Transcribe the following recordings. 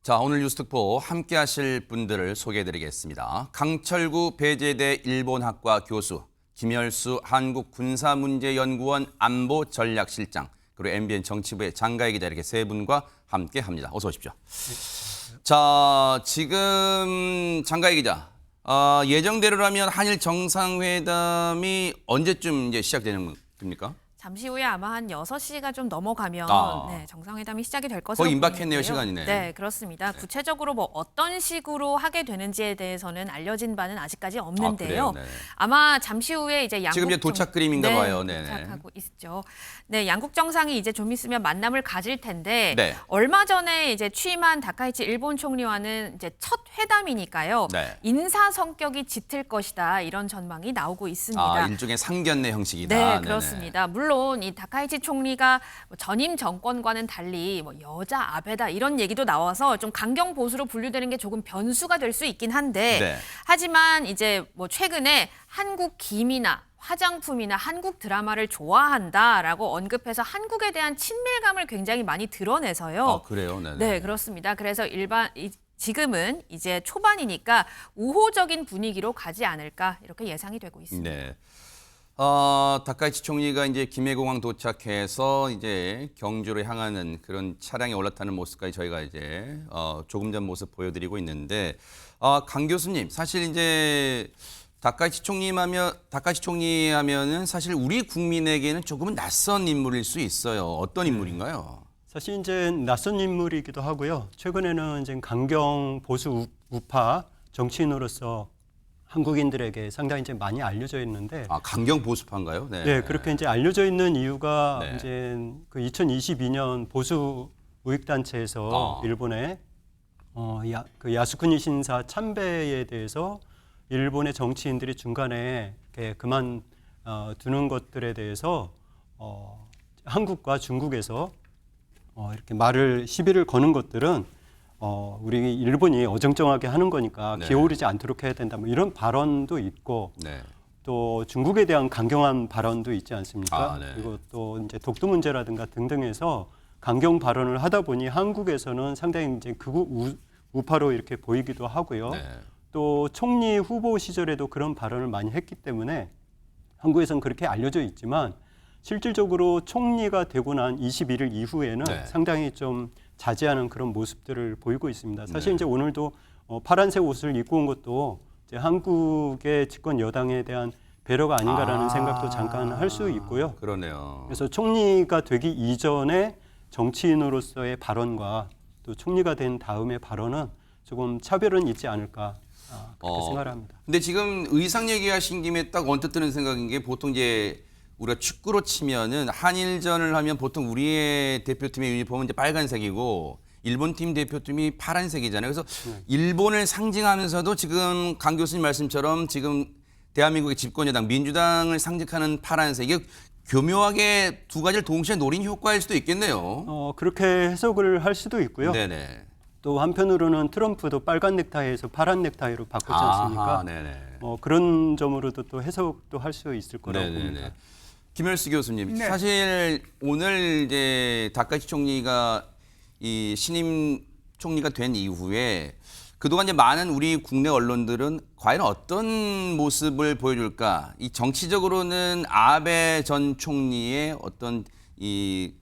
자, 오늘 뉴스특보 함께 하실 분들을 소개해드리겠습니다. 강철구 배제대 일본학과 교수, 김열수 한국군사문제연구원 안보전략실장, 그리고 MBN 정치부의 장가희 기자 이렇게 세 분과 함께 합니다. 어서 오십시오. 자, 지금 장가희 기자, 예정대로라면 한일 정상회담이 언제쯤 이제 시작되는 겁니까? 잠시 후에 아마 한 6시가 좀 넘어가면 정상회담이 시작이 될 것으로 거의 임박했네요, 보이는데요. 시간이네. 네, 그렇습니다. 네. 구체적으로 뭐 어떤 식으로 하게 되는지에 대해서는 알려진 바는 아직까지 없는데요. 그래요? 네. 아마 잠시 후에 이제 양국 지금 이제 도착 그림인가 봐요. 네네. 도착하고 있죠. 네, 양국 정상이 이제 좀 있으면 만남을 가질 텐데 네. 얼마 전에 이제 취임한 다카이치 일본 총리와는 이제 첫 회담이니까요. 네. 인사 성격이 짙을 것이다 이런 전망이 나오고 있습니다. 일종의 상견례 형식이다. 네, 네네. 그렇습니다. 물론 이 다카이치 총리가 전임 정권과는 달리 뭐 여자 아베다 이런 얘기도 나와서 좀 강경 보수로 분류되는 게 조금 변수가 될 수 있긴 한데 네. 하지만 이제 뭐 최근에 한국 김이나 화장품이나 한국 드라마를 좋아한다라고 언급해서 한국에 대한 친밀감을 굉장히 많이 드러내서요. 그래요? 네네. 네, 그렇습니다. 그래서 지금은 이제 초반이니까 우호적인 분위기로 가지 않을까 이렇게 예상이 되고 있습니다. 네. 다카이치 총리가 이제 김해공항 도착해서 이제 경주로 향하는 그런 차량에 올라타는 모습까지 저희가 이제 조금 전 모습 보여드리고 있는데, 강 교수님, 사실 이제 다카이치 총리 하면은 사실 우리 국민에게는 조금은 낯선 인물일 수 있어요. 어떤 인물인가요? 사실 이제 낯선 인물이기도 하고요. 최근에는 이제 강경 보수 우파 정치인으로서 한국인들에게 상당히 이제 많이 알려져 있는데, 강경 보수파인가요? 네. 네, 그렇게 이제 알려져 있는 이유가 네. 이제 그 2022년 보수 우익 단체에서 일본의 그 야스쿠니 신사 참배에 대해서 일본의 정치인들이 중간에 이렇게 그만 두는 것들에 대해서 한국과 중국에서 이렇게 시비를 거는 것들은 우리 일본이 어정쩡하게 하는 거니까 네. 기어오르지 않도록 해야 된다. 뭐 이런 발언도 있고 네. 또 중국에 대한 강경한 발언도 있지 않습니까? 네. 그리고 또 이제 독도 문제라든가 등등해서 강경 발언을 하다 보니 한국에서는 상당히 이제 극우 우파로 이렇게 보이기도 하고요. 네. 또 총리 후보 시절에도 그런 발언을 많이 했기 때문에 한국에서는 그렇게 알려져 있지만 실질적으로 총리가 되고 난 21일 이후에는 네. 상당히 좀 자제하는 그런 모습들을 보이고 있습니다. 사실 네. 이제 오늘도 파란색 옷을 입고 온 것도 이제 한국의 집권 여당에 대한 배려가 아닌가라는 생각도 잠깐 할 수 있고요. 그러네요. 그래서 총리가 되기 이전에 정치인으로서의 발언과 또 총리가 된 다음의 발언은 조금 차별은 있지 않을까 그렇게 생각을 합니다. 근데 지금 의상 얘기하신 김에 딱 언뜻 드는 생각인 게 보통 이제 우리가 축구로 치면은 한일전을 하면 보통 우리의 대표팀의 유니폼은 이제 빨간색이고 일본 팀 대표팀이 파란색이잖아요. 그래서 일본을 상징하면서도 지금 강 교수님 말씀처럼 지금 대한민국의 집권 여당 민주당을 상징하는 파란색, 이게 교묘하게 두 가지를 동시에 노린 효과일 수도 있겠네요. 그렇게 해석을 할 수도 있고요. 네네. 또 한편으로는 트럼프도 빨간 넥타이에서 파란 넥타이로 바꿨지 않습니까? 네네. 그런 점으로도 또 해석도 할 수 있을 거라고 네네네. 봅니다. 김열수 교수님, 네. 사실 오늘 이제 다카이치 총리가 이 신임 총리가 된 이후에 그동안 이제 많은 우리 국내 언론들은 과연 어떤 모습을 보여줄까? 이 정치적으로는 아베 전 총리의 어떤 이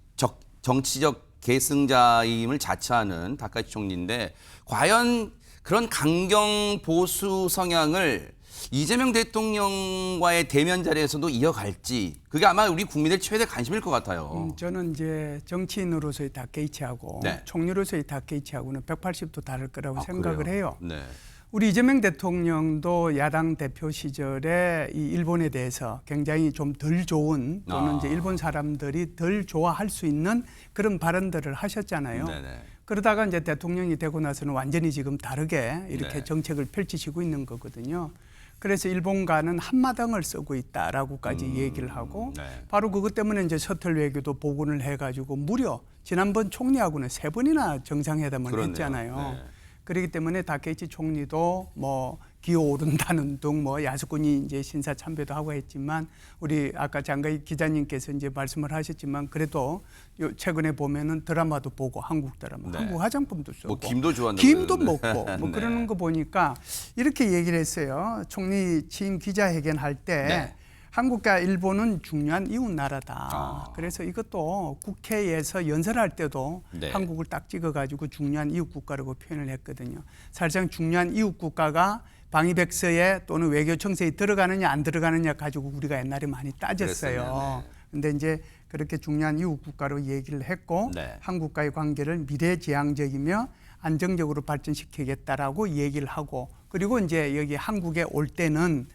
정치적 계승자임을 자처하는 다카이치 총리인데 과연 그런 강경 보수 성향을 이재명 대통령과의 대면 자리에서도 이어갈지, 그게 아마 우리 국민의 최대 관심일 것 같아요. 저는 이제 정치인으로서의 다케이치하고 네. 총리로서의 다케이치하고는 180도 다를 거라고 생각을 그래요? 해요. 네. 우리 이재명 대통령도 야당 대표 시절에 이 일본에 대해서 굉장히 좀 덜 좋은 또는 이제 일본 사람들이 덜 좋아할 수 있는 그런 발언들을 하셨잖아요. 네네. 그러다가 이제 대통령이 되고 나서는 완전히 지금 다르게 이렇게 네. 정책을 펼치시고 있는 거거든요. 그래서 일본과는 한마당을 쓰고 있다라고까지 얘기를 하고 네. 바로 그것 때문에 이제 셔틀 외교도 복원을 해가지고 무려 지난번 총리하고는 3번이나 정상회담을 그렇네요. 했잖아요. 네. 그렇기 때문에 다케이치 총리도 뭐 기어오른다는 등 뭐 야수꾼이 이제 신사 참배도 하고 했지만 우리 아까 장가희 기자님께서 이제 말씀을 하셨지만 그래도 요 최근에 보면은 드라마도 보고 한국 드라마, 네. 한국 화장품도 쓰고 뭐 김도 좋아한다고 김도 그러는데. 먹고 뭐 네. 그러는 거 보니까 이렇게 얘기를 했어요. 총리 취임 기자회견 할 때 네. 한국과 일본은 중요한 이웃 나라다. 아. 그래서 이것도 국회에서 연설할 때도 네. 한국을 딱 찍어가지고 중요한 이웃 국가라고 표현을 했거든요. 사실상 중요한 이웃 국가가 방위백서에 또는 외교청사에 들어가느냐 안 들어가느냐 가지고 우리가 옛날에 많이 따졌어요. 그랬었네요. 근데 이제 그렇게 중요한 이웃 국가로 얘기를 했고 네. 한국과의 관계를 미래지향적이며 안정적으로 발전시키겠다라고 얘기를 하고 그리고 이제 여기 한국에 올 때는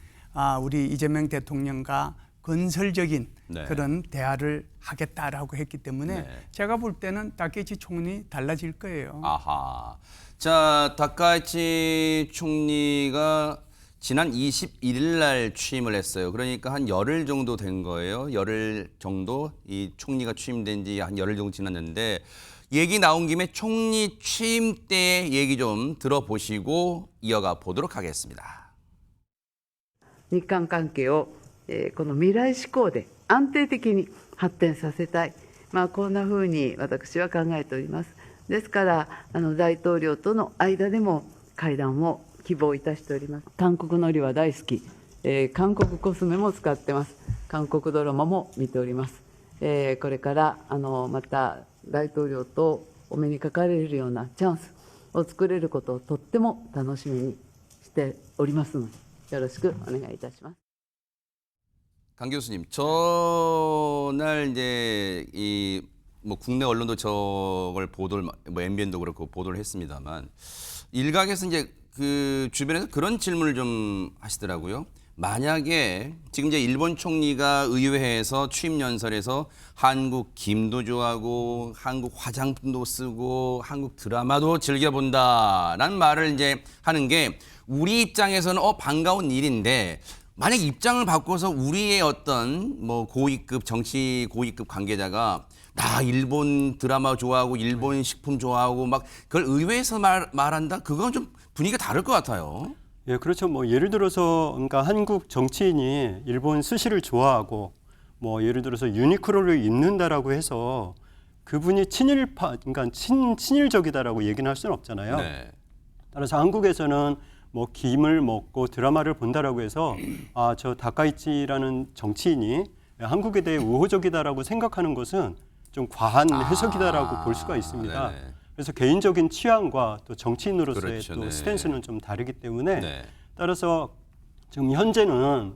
우리 이재명 대통령과 건설적인 네. 그런 대화를 하겠다라고 했기 때문에 네. 제가 볼 때는 다케이치 총리 달라질 거예요. 아하. 자, 다카이치 총리가 지난 21일 날 취임을 했어요. 그러니까 한 열흘 정도 된 거예요. 열흘 정도 이 총리가 취임된 지 한 열흘 정도 지났는데 얘기 나온 김에 총리 취임 때 얘기 좀 들어보시고 이어가 보도록 하겠습니다. 日韓関係を、この未来志向で安定的に発展させたい、こんなふうに私は考えております。ですから大統領との間でも会談を希望いたしております。韓国海苔は大好き、韓国コスメも使ってます。韓国ドラマも見ております。これからまた大統領とお目にかかれるようなチャンスを作れることをとっても楽しみにしておりますので、よろしくお願いいたします。 강 교수님, 저날 이제 이 뭐 국내 언론도 저걸 보도를 뭐 MBN도 그렇고 보도를 했습니다만 일각에서 이제 그 주변에서 그런 질문을 좀 하시더라고요. 만약에 지금 이제 일본 총리가 의회에서 취임 연설에서 한국 김도 좋아하고 한국 화장품도 쓰고 한국 드라마도 즐겨본다라는 말을 이제 하는 게 우리 입장에서는 반가운 일인데 만약 입장을 바꿔서 우리의 어떤 뭐 고위급 정치 고위급 관계자가 나 일본 드라마 좋아하고 일본 식품 좋아하고 막 그걸 의회에서 말한다? 그건 좀 분위기가 다를 것 같아요. 예, 그렇죠. 뭐 예를 들어서 그러니까 한국 정치인이 일본 스시를 좋아하고 뭐 예를 들어서 유니크로를 입는다라고 해서 그분이 친일파, 그러니까 친일적이다라고 얘기는 할 수는 없잖아요. 네. 따라서 한국에서는 뭐 김을 먹고 드라마를 본다라고 해서 저 다카이치라는 정치인이 한국에 대해 우호적이다라고 생각하는 것은 좀 과한 해석이다라고 볼 수가 있습니다. 네네. 그래서 개인적인 취향과 또 정치인으로서의 그렇죠, 또 네. 스탠스는 좀 다르기 때문에 네. 따라서 지금 현재는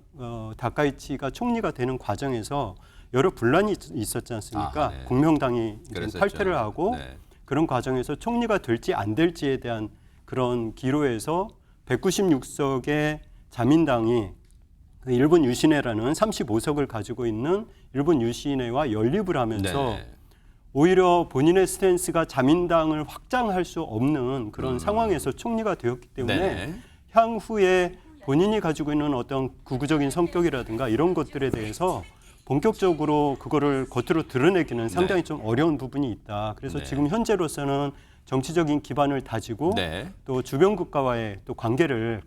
다카이치가 총리가 되는 과정에서 여러 분란이 있었지 않습니까? 네. 공명당이 이제 그랬었죠. 탈퇴를 하고 네. 그런 과정에서 총리가 될지 안 될지에 대한 그런 기로에서 196석의 자민당이 일본 유신회라는 35석을 가지고 있는 일본 유신회와 연립을 하면서 네. 오히려 본인의 스탠스가 자민당을 확장할 수 없는 그런 상황에서 총리가 되었기 때문에 네. 향후에 본인이 가지고 있는 어떤 극우적인 성격이라든가 이런 것들에 대해서 본격적으로 그거를 겉으로 드러내기는 상당히 좀 어려운 부분이 있다. 그래서 네. 지금 현재로서는 정치적인 기반을 다지고 네. 또 주변 국가와의 또 관계를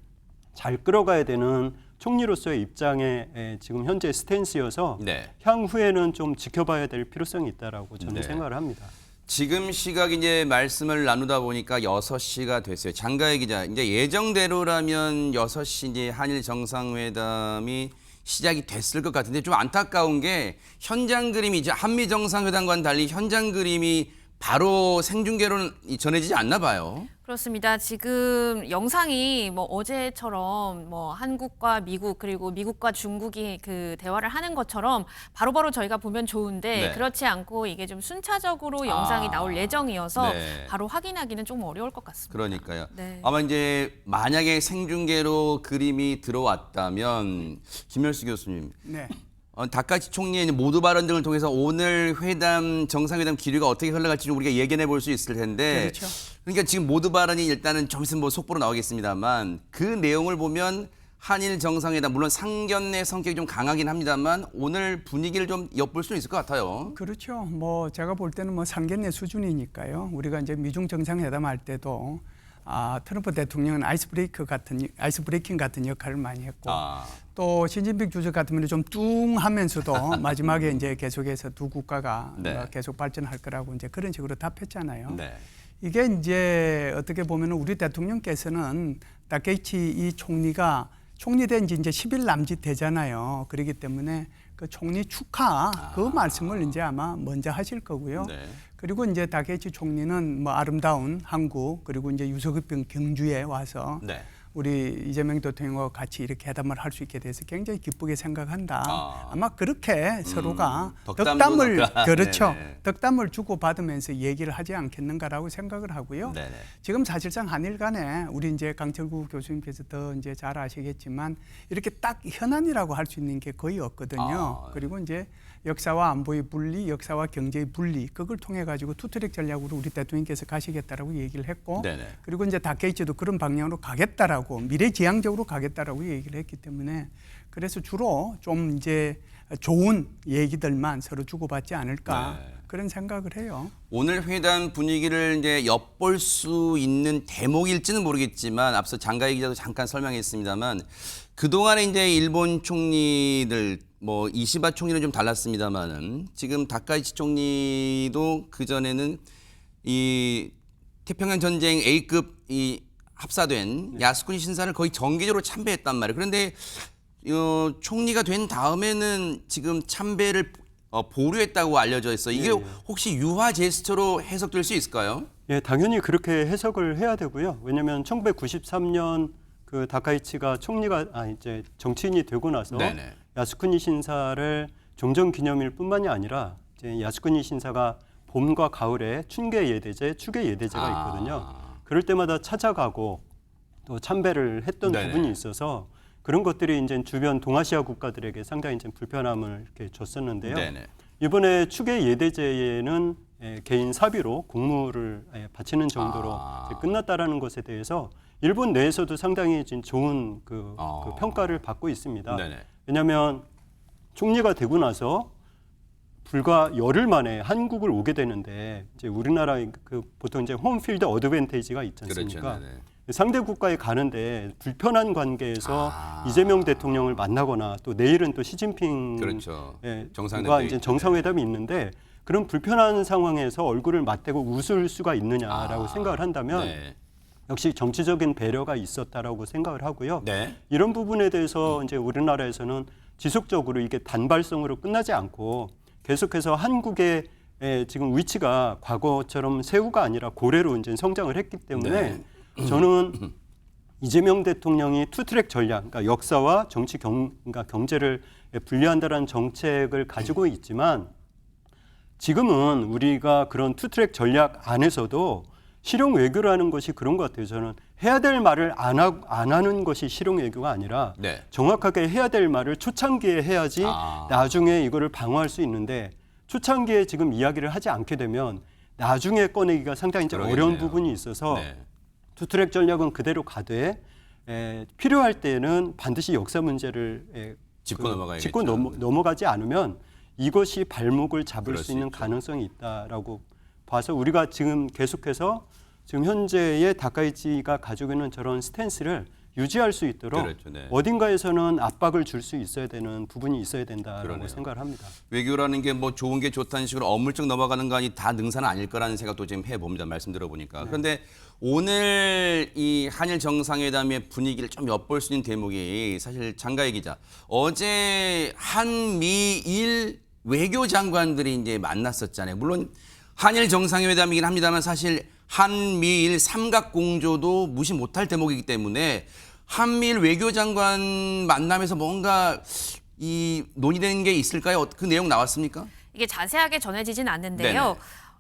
잘 끌어가야 되는 총리로서의 입장에 지금 현재 스탠스여서 네. 향후에는 좀 지켜봐야 될 필요성이 있다라고 저는 네. 생각을 합니다. 지금 시각이 이제 말씀을 나누다 보니까 6시가 됐어요. 장가희 기자, 이제 예정대로라면 6시 이제 한일 정상회담이 시작이 됐을 것 같은데 좀 안타까운 게 현장 그림이 이제 한미 정상회담과는 달리 현장 그림이 바로 생중계로는 전해지지 않나 봐요. 그렇습니다. 지금 영상이 뭐 어제처럼 뭐 한국과 미국 그리고 미국과 중국이 그 대화를 하는 것처럼 바로바로 저희가 보면 좋은데 네. 그렇지 않고 이게 좀 순차적으로 영상이 나올 예정이어서 네. 바로 확인하기는 좀 어려울 것 같습니다. 그러니까요. 네. 아마 이제 만약에 생중계로 그림이 들어왔다면 김열수 교수님, 네. 다카이치 총리의 모두 발언 등을 통해서 오늘 회담 정상회담 기류가 어떻게 흘러갈지 좀 우리가 예견해 볼 수 있을 텐데, 그렇죠. 그러니까 지금 모두 발언이 일단은 좀 있으면 뭐 속보로 나오겠습니다만 그 내용을 보면 한일 정상회담 물론 상견례 성격이 좀 강하긴 합니다만 오늘 분위기를 좀 엿볼 수 있을 것 같아요. 그렇죠. 뭐 제가 볼 때는 뭐 상견례 수준이니까요. 우리가 이제 미중 정상회담 할 때도 트럼프 대통령은 아이스브레이킹 같은 역할을 많이 했고 아. 또 시진핑 주석 같으면 좀 뚱하면서도 마지막에 이제 계속해서 두 국가가 네. 계속 발전할 거라고 이제 그런 식으로 답했잖아요. 네. 이게 이제 어떻게 보면 우리 대통령께서는 다케이치 이 총리가 총리된 지 이제 10일 남짓 되잖아요. 그렇기 때문에 그 총리 축하 그 말씀을 이제 아마 먼저 하실 거고요. 네. 그리고 이제 다케이치 총리는 뭐 아름다운 한국 그리고 이제 유서급병 경주에 와서 네. 우리 이재명 대통령과 같이 이렇게 회담을 할 수 있게 돼서 굉장히 기쁘게 생각한다. 아. 아마 그렇게 서로가 덕담도 덕담을 넣을까? 그렇죠. 네네. 덕담을 주고받으면서 얘기를 하지 않겠는가라고 생각을 하고요. 네네. 지금 사실상 한일 간에 우리 이제 강철구 교수님께서 더 이제 잘 아시겠지만 이렇게 딱 현안이라고 할 수 있는 게 거의 없거든요. 아. 그리고 이제 역사와 안보의 분리, 역사와 경제의 분리 그걸 통해 가지고 투트랙 전략으로 우리 대통령께서 가시겠다라고 얘기를 했고 네네. 그리고 이제 다케이치도 그런 방향으로 가겠다라고 미래지향적으로 가겠다라고 얘기를 했기 때문에 그래서 주로 좀 이제 좋은 얘기들만 서로 주고받지 않을까 네. 그런 생각을 해요. 오늘 회담 분위기를 이제 엿볼 수 있는 대목일지는 모르겠지만 앞서 장가희 기자도 잠깐 설명했습니다만 그동안에 이제 일본 총리들 뭐 이시바 총리는 좀 달랐습니다만은 지금 다카이치 총리도 그 전에는 이 태평양 전쟁 A급 이 합사된 야스쿠니 신사를 거의 정기적으로 참배했단 말이에요. 그런데 총리가 된 다음에는 지금 참배를 보류했다고 알려져 있어요. 이게 혹시 유화 제스처로 해석될 수 있을까요? 예, 당연히 그렇게 해석을 해야 되고요. 왜냐하면 1993년 그 다카이치가 총리가 이제 정치인이 되고 나서 네네. 야스쿠니 신사를 종전기념일뿐만이 아니라 이제 야스쿠니 신사가 봄과 가을에 춘계 예대제, 추계 예대제가 있거든요. 그럴 때마다 찾아가고 또 참배를 했던 네네. 부분이 있어서 그런 것들이 이제 주변 동아시아 국가들에게 상당히 이제 불편함을 이렇게 줬었는데요. 네네. 이번에 추계 예대제에는 개인 사비로 공물을 바치는 정도로 이제 끝났다라는 것에 대해서 일본 내에서도 상당히 지금 좋은 그 평가를 받고 있습니다. 네네. 왜냐하면 총리가 되고 나서 불과 열흘 만에 한국을 오게 되는데 이제 우리나라 그 보통 이제 홈필드 어드밴테이지가 있지 않습니까? 그렇죠. 네네. 상대 국가에 가는데 불편한 관계에서 이재명 대통령을 만나거나 또 내일은 또 시진핑 그렇죠. 과 정상회담이 이제 있죠. 정상회담이 있는데 그런 불편한 상황에서 얼굴을 맞대고 웃을 수가 있느냐라고 생각을 한다면 네. 역시 정치적인 배려가 있었다라고 생각을 하고요. 네. 이런 부분에 대해서 이제 우리나라에서는 지속적으로 이게 단발성으로 끝나지 않고 계속해서 한국의 지금 위치가 과거처럼 새우가 아니라 고래로 이제 성장을 했기 때문에 저는 이재명 대통령이 투트랙 전략, 그러니까 역사와 정치 그러니까 경제를 분리한다라는 정책을 가지고 있지만 지금은 우리가 그런 투트랙 전략 안에서도 실용 외교라는 것이 그런 것 같아요. 저는 해야 될 말을 안 하는 것이 실용 외교가 아니라 네. 정확하게 해야 될 말을 초창기에 해야지 나중에 이거를 방어할 수 있는데 초창기에 지금 이야기를 하지 않게 되면 나중에 꺼내기가 상당히 좀 그러겠네요. 어려운 부분이 있어서 네. 투트랙 전략은 그대로 가되 필요할 때는 반드시 역사 문제를 짚고 넘어가야겠죠. 짚고 넘어가지 않으면 이것이 발목을 잡을 그럴 수 수 있는 있죠. 가능성이 있다라고 봐서 우리가 지금 계속해서 지금 현재의 다카이치가 가지고 있는 저런 스탠스를 유지할 수 있도록 그렇죠, 네. 어딘가에서는 압박을 줄 수 있어야 되는 부분이 있어야 된다라고 그러네요. 생각을 합니다. 외교라는 게 뭐 좋은 게 좋다는 식으로 어물쩍 넘어가는 거 아니 다 능사는 아닐 거라는 생각도 지금 해봅니다. 말씀 들어보니까. 그런데 오늘 이 한일 정상회담의 분위기를 좀 엿볼 수 있는 대목이 사실 장가희 기자 어제 한미일 외교장관들이 이제 만났었잖아요. 물론 한일 정상회담이긴 합니다만 사실 한미일 삼각공조도 무시 못할 대목이기 때문에 한미일 외교장관 만남에서 뭔가 이 논의된 게 있을까요? 그 내용 나왔습니까? 이게 자세하게 전해지진 않는데요. 네네.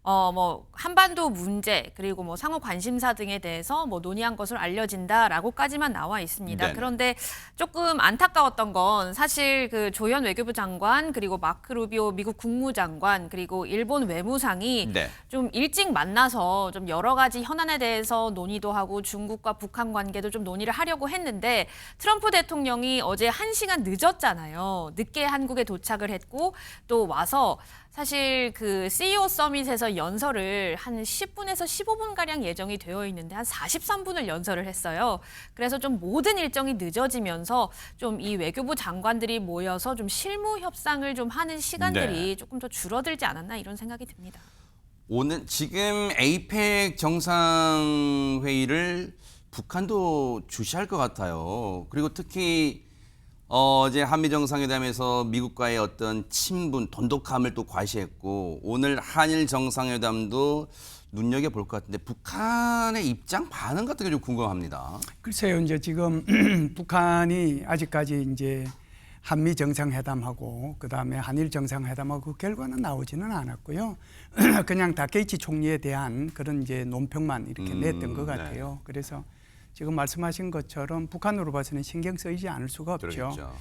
뭐 한반도 문제 그리고 뭐 상호 관심사 등에 대해서 뭐 논의한 것으로 알려진다라고까지만 나와 있습니다. 네네. 그런데 조금 안타까웠던 건 사실 그 조현 외교부 장관 그리고 마크 루비오 미국 국무장관 그리고 일본 외무상이 네. 좀 일찍 만나서 좀 여러 가지 현안에 대해서 논의도 하고 중국과 북한 관계도 좀 논의를 하려고 했는데 트럼프 대통령이 어제 1시간 늦었잖아요. 늦게 한국에 도착을 했고 또 와서 사실 그 CEO 서밋에서 연설을 한 10분에서 15분 가량 예정이 되어 있는데 한 43분을 연설을 했어요. 그래서 좀 모든 일정이 늦어지면서 좀 이 외교부 장관들이 모여서 좀 실무 협상을 좀 하는 시간들이 조금 더 줄어들지 않았나 이런 생각이 듭니다. 오늘 지금 에이펙 정상회의를 북한도 주시할 것 같아요. 그리고 특히 어제 한미 정상회담에서 미국과의 어떤 친분, 돈독함을 또 과시했고 오늘 한일 정상회담도 눈여겨볼 것 같은데 북한의 입장 반응 같은 게 좀 궁금합니다. 글쎄요, 이제 지금 북한이 아직까지 이제 한미 정상회담하고 그다음에 한일 정상회담하고 그 결과는 나오지는 않았고요. 그냥 다케이치 총리에 대한 그런 이제 논평만 이렇게 냈던 것 같아요. 그래서 지금 말씀하신 것처럼 북한으로 봐서는 신경 쓰이지 않을 수가 없죠. 그러겠죠.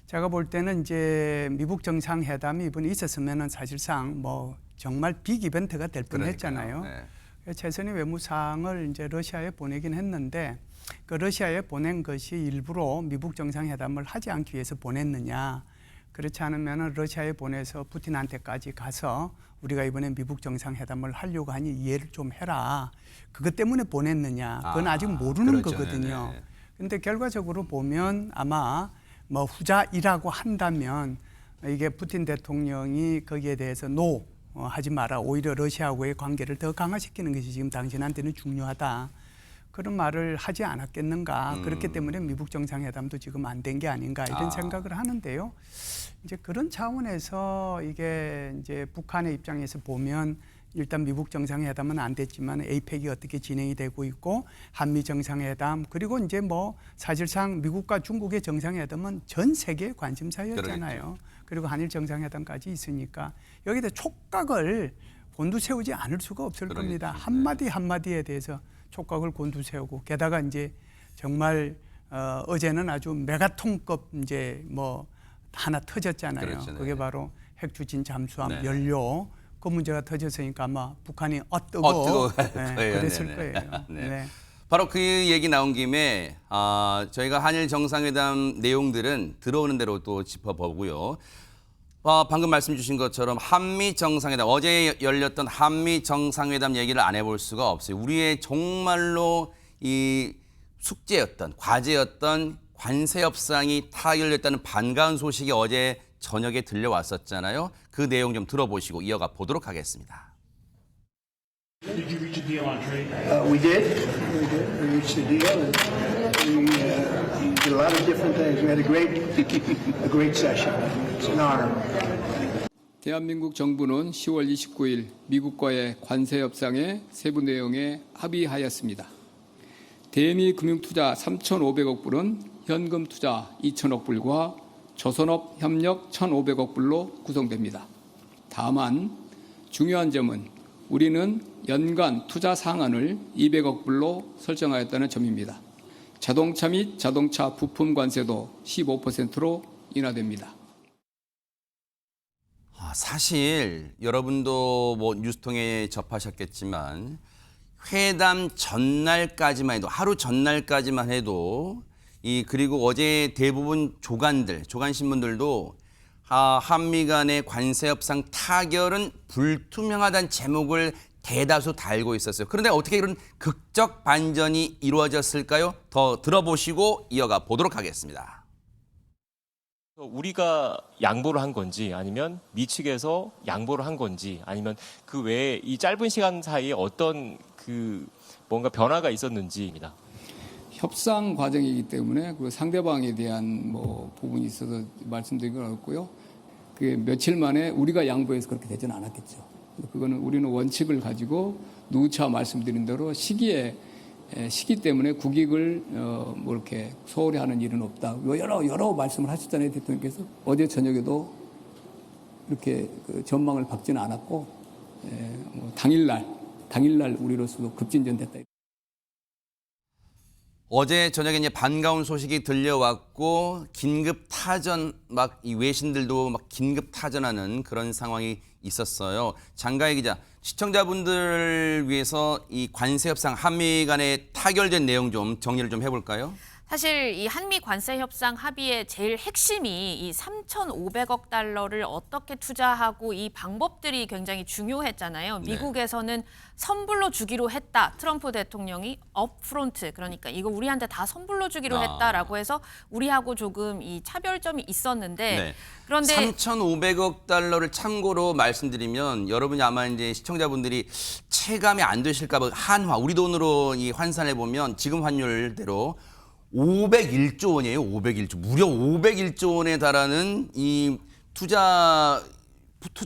제가 볼 때는 이제 미국 정상회담이 이번에 있었으면은 사실상 뭐 정말 빅 이벤트가 될 뻔했잖아요. 네. 최선희 외무상을 이제 러시아에 보내긴 했는데 그 러시아에 보낸 것이 일부러 미국 정상회담을 하지 않기 위해서 보냈느냐? 그렇지 않으면 러시아에 보내서 푸틴한테까지 가서 우리가 이번에 미국 정상회담을 하려고 하니 이해를 좀 해라. 그것 때문에 보냈느냐? 그건 아직 모르는 그렇죠. 거거든요. 네네. 근데 결과적으로 보면 아마 뭐 후자이라고 한다면 이게 푸틴 대통령이 거기에 대해서 하지 마라. 오히려 러시아하고의 관계를 더 강화시키는 것이 지금 당신한테는 중요하다. 그런 말을 하지 않았겠는가. 그렇기 때문에 미국 정상회담도 지금 안 된 게 아닌가 이런 생각을 하는데요. 이제 그런 차원에서 이게 이제 북한의 입장에서 보면 일단 미국 정상회담은 안 됐지만 에이펙이 어떻게 진행이 되고 있고 한미 정상회담 그리고 이제 뭐 사실상 미국과 중국의 정상회담은 전 세계의 관심사였잖아요. 그러겠죠. 그리고 한일 정상회담까지 있으니까 여기다 촉각을 곤두세우지 않을 수가 없을 겁니다. 한마디 한마디에 대해서 촉각을 곤두세우고 게다가 이제 정말 어제는 아주 메가톤급 이제 뭐 하나 터졌잖아요. 그렇죠, 네. 그게 바로 핵추진 잠수함 네. 연료 그 문제가 터졌으니까 아마 북한이 뜨거워 네, 거예요. 그랬을 네네. 거예요. 네. 네. 바로 그 얘기 나온 김에 저희가 한일 정상회담 내용들은 들어오는 대로 또 짚어보고요. 방금 말씀 주신 것처럼 한미 정상회담, 어제 열렸던 한미 정상회담 얘기를 안 해볼 수가 없어요. 우리의 정말로 이 숙제였던, 과제였던 관세 협상이 타결됐다는 반가운 소식이 어제 저녁에 들려왔었잖아요. 그 내용 좀 들어보시고 이어가 보도록 하겠습니다. Did you reach a deal on trade? We did. We reached a deal, and we did a lot of different things. We had a great session. It's an honor. 대한민국 정부는 10월 29일 미국과의 관세 협상의 세부 내용에 합의하였습니다. 대미 금융투자 3,500억 불은 현금 투자 2,000억 불과 조선업 협력 1,500억 불로 구성됩니다. 다만 중요한 점은 우리는 연간 투자 상한을 200억 불로 설정하였다는 점입니다. 자동차 및 자동차 부품 관세도 15%로 인하됩니다. 사실 여러분도 뭐 뉴스통에 접하셨겠지만 회담 전날까지만 해도 하루 전날까지만 해도 그리고 어제 대부분 조간 신문들도 한미 간의 관세 협상 타결은 불투명하다는 제목을 대다수 달고 있었어요. 그런데 어떻게 이런 극적 반전이 이루어졌을까요? 더 들어보시고 이어가 보도록 하겠습니다. 우리가 양보를 한 건지 아니면 미 측에서 양보를 한 건지 아니면 그 외에 이 짧은 시간 사이에 어떤 뭔가 변화가 있었는지입니다. 협상 과정이기 때문에 그 상대방에 대한 뭐 부분이 있어서 말씀드리긴 어렵고요. 그게 며칠 만에 우리가 양보해서 그렇게 되지는 않았겠죠. 그거는 우리는 원칙을 가지고 누차 말씀드린 대로 시기 때문에 국익을 뭐 이렇게 소홀히 하는 일은 없다. 여러 말씀을 하셨잖아요, 대통령께서. 어제 저녁에도 이렇게 그 전망을 박지는 않았고 뭐 당일날 우리로서도 급진전됐다. 어제 저녁에 이제 반가운 소식이 들려왔고 긴급 타전 이 외신들도 긴급 타전하는 그런 상황이 있었어요. 장가희 기자, 시청자분들을 위해서 이 관세 협상 한미 간에 타결된 내용 좀 정리를 좀 해볼까요? 사실 이 한미 관세 협상 합의의 제일 핵심이 이 3,500억 달러를 어떻게 투자하고 이 방법들이 굉장히 중요했잖아요. 미국에서는 선불로 주기로 했다. 트럼프 대통령이 업프론트, 그러니까 이거 우리한테 다 선불로 주기로 했다라고 해서 우리하고 조금 이 차별점이 있었는데 네. 그런데 3,500억 달러를 참고로 말씀드리면 여러분이 아마 이제 시청자분들이 체감이 안 되실까 봐 한화 우리 돈으로 이 환산해 보면 지금 환율대로 501조 원이에요. 501조. 무려 501조 원에 달하는 이 투자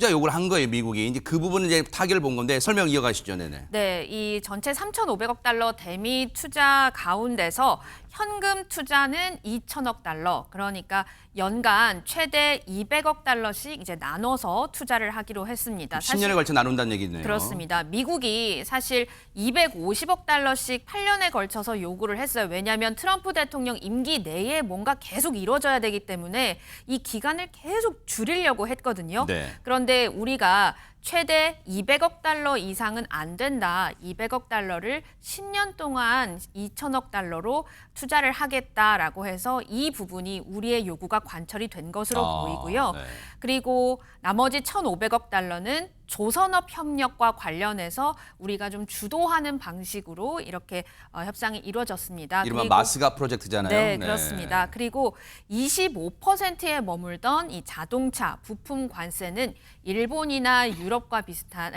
요구를 한 거예요, 미국이. 이제 그 부분은 이제 타결을 본 건데 설명 이어가시죠. 네네. 네, 이 전체 3,500억 달러 대미 투자 가운데서 현금 투자는 2,000억 달러, 그러니까 연간 최대 200억 달러씩 이제 나눠서 투자를 하기로 했습니다. 10년에 걸쳐 나눈다는 얘기네요. 그렇습니다. 미국이 사실 250억 달러씩 8년에 걸쳐서 요구를 했어요. 왜냐하면 트럼프 대통령 임기 내에 뭔가 계속 이루어져야 되기 때문에 이 기간을 계속 줄이려고 했거든요. 네. 그런데 우리가 최대 200억 달러 이상은 안 된다. 200억 달러를 10년 동안 2천억 달러로 투자를 하겠다라고 해서 이 부분이 우리의 요구가 관철이 된 것으로 보이고요. 네. 그리고 나머지 1,500억 달러는 조선업 협력과 관련해서 우리가 좀 주도하는 방식으로 이렇게 협상이 이루어졌습니다. 이른바 그리고 마스가 프로젝트잖아요. 네, 그렇습니다. 그리고 25%에 머물던 이 자동차 부품 관세는 일본이나 유럽과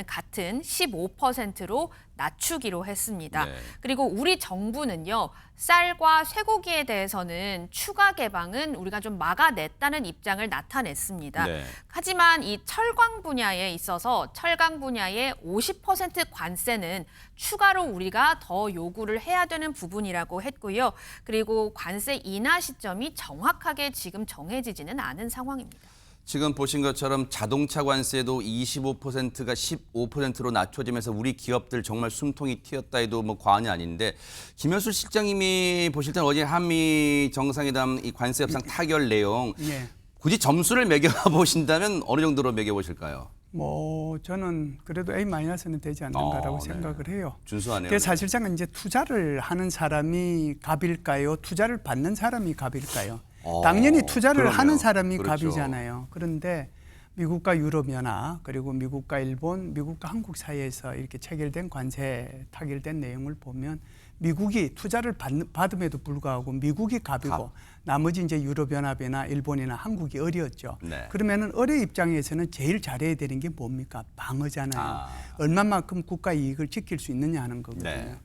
같은 15%로 낮추기로 했습니다. 네. 그리고 우리 정부는요, 쌀과 쇠고기에 대해서는 추가 개방은 우리가 좀 막아냈다는 입장을 나타냈습니다. 네. 하지만 이 철강 분야에 있어서 철강 분야의 50% 관세는 추가로 우리가 더 요구를 해야 되는 부분이라고 했고요. 그리고 관세 인하 시점이 정확하게 지금 정해지지는 않은 상황입니다. 지금 보신 것처럼 자동차 관세도 25%가 15%로 낮춰지면서 우리 기업들 정말 숨통이 튀었다 해도 뭐 과언이 아닌데 김현수 실장님이 보실 때는 어제 한미 정상회담 이 관세 협상 타결 내용 예. 굳이 점수를 매겨 보신다면 어느 정도로 매겨 보실까요? 뭐 저는 그래도 A-는 되지 않는가라고 네. 생각을 해요. 준수하네요. 그게 사실상 이제 투자를 하는 사람이 갑일까요? 투자를 받는 사람이 갑일까요? 당연히 투자를 그러네요. 하는 사람이 그렇죠. 갑이잖아요. 그런데 미국과 유럽연합 그리고 미국과 일본, 미국과 한국 사이에서 이렇게 체결된 관세 타결된 내용을 보면 미국이 투자를 받음에도 불구하고 미국이 갑이고 나머지 이제 유럽연합이나 일본이나 한국이 을이었죠. 네. 그러면은 을의 입장에서는 제일 잘해야 되는 게 뭡니까? 방어잖아요. 얼마만큼 국가 이익을 지킬 수 있느냐 하는 거거든요. 네.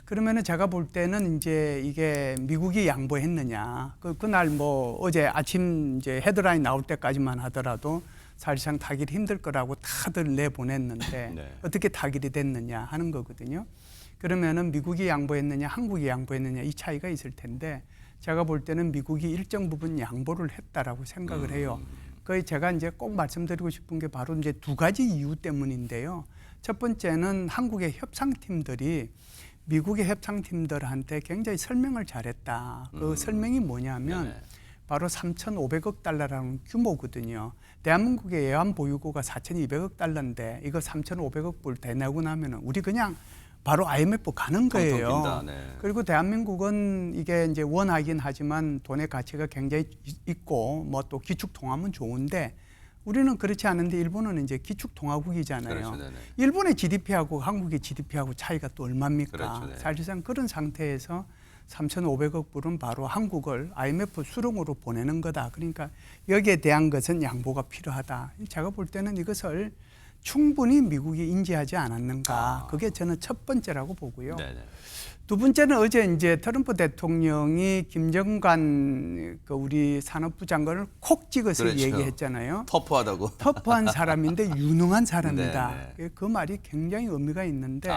그러면은 제가 볼 때는 이제 이게 미국이 양보했느냐. 그날 뭐 어제 아침 이제 헤드라인 나올 때까지만 하더라도 사실상 타결이 힘들 거라고 다들 내보냈는데 네. 어떻게 타결이 됐느냐 하는 거거든요. 그러면은 미국이 양보했느냐, 한국이 양보했느냐 이 차이가 있을 텐데 제가 볼 때는 미국이 일정 부분 양보를 했다라고 생각을 해요. 그 제가 이제 꼭 말씀드리고 싶은 게 바로 이제 두 가지 이유 때문인데요. 첫 번째는 한국의 협상팀들이 미국의 협상팀들한테 굉장히 설명을 잘했다. 그 설명이 뭐냐면 바로 3,500억 달러라는 규모거든요. 대한민국의 애완 보유고가 4,200억 달러인데 이거 3,500억 불 대내고 나면 우리 그냥 바로 IMF 가는 거예요. 빈다, 네. 그리고 대한민국은 이게 이제 원하긴 하지만 돈의 가치가 굉장히 있고 뭐 또 기축통화면 좋은데 우리는 그렇지 않은데 일본은 이제 기축통화국이잖아요. 그렇죠, 네네. 일본의 GDP하고 한국의 GDP하고 차이가 또 얼마입니까? 그렇죠, 네. 사실상 그런 상태에서 3,500억 불은 바로 한국을 IMF 수령으로 보내는 거다. 그러니까 여기에 대한 것은 양보가 필요하다. 제가 볼 때는 이것을 충분히 미국이 인지하지 않았는가. 그게 저는 첫 번째라고 보고요. 네네. 두 번째는 어제 이제 트럼프 대통령이 김정관 그 우리 산업부 장관을 콕 찍어서 그렇죠. 얘기했잖아요. 터프하다고. 터프한 사람인데 유능한 사람이다. 네네. 그 말이 굉장히 의미가 있는데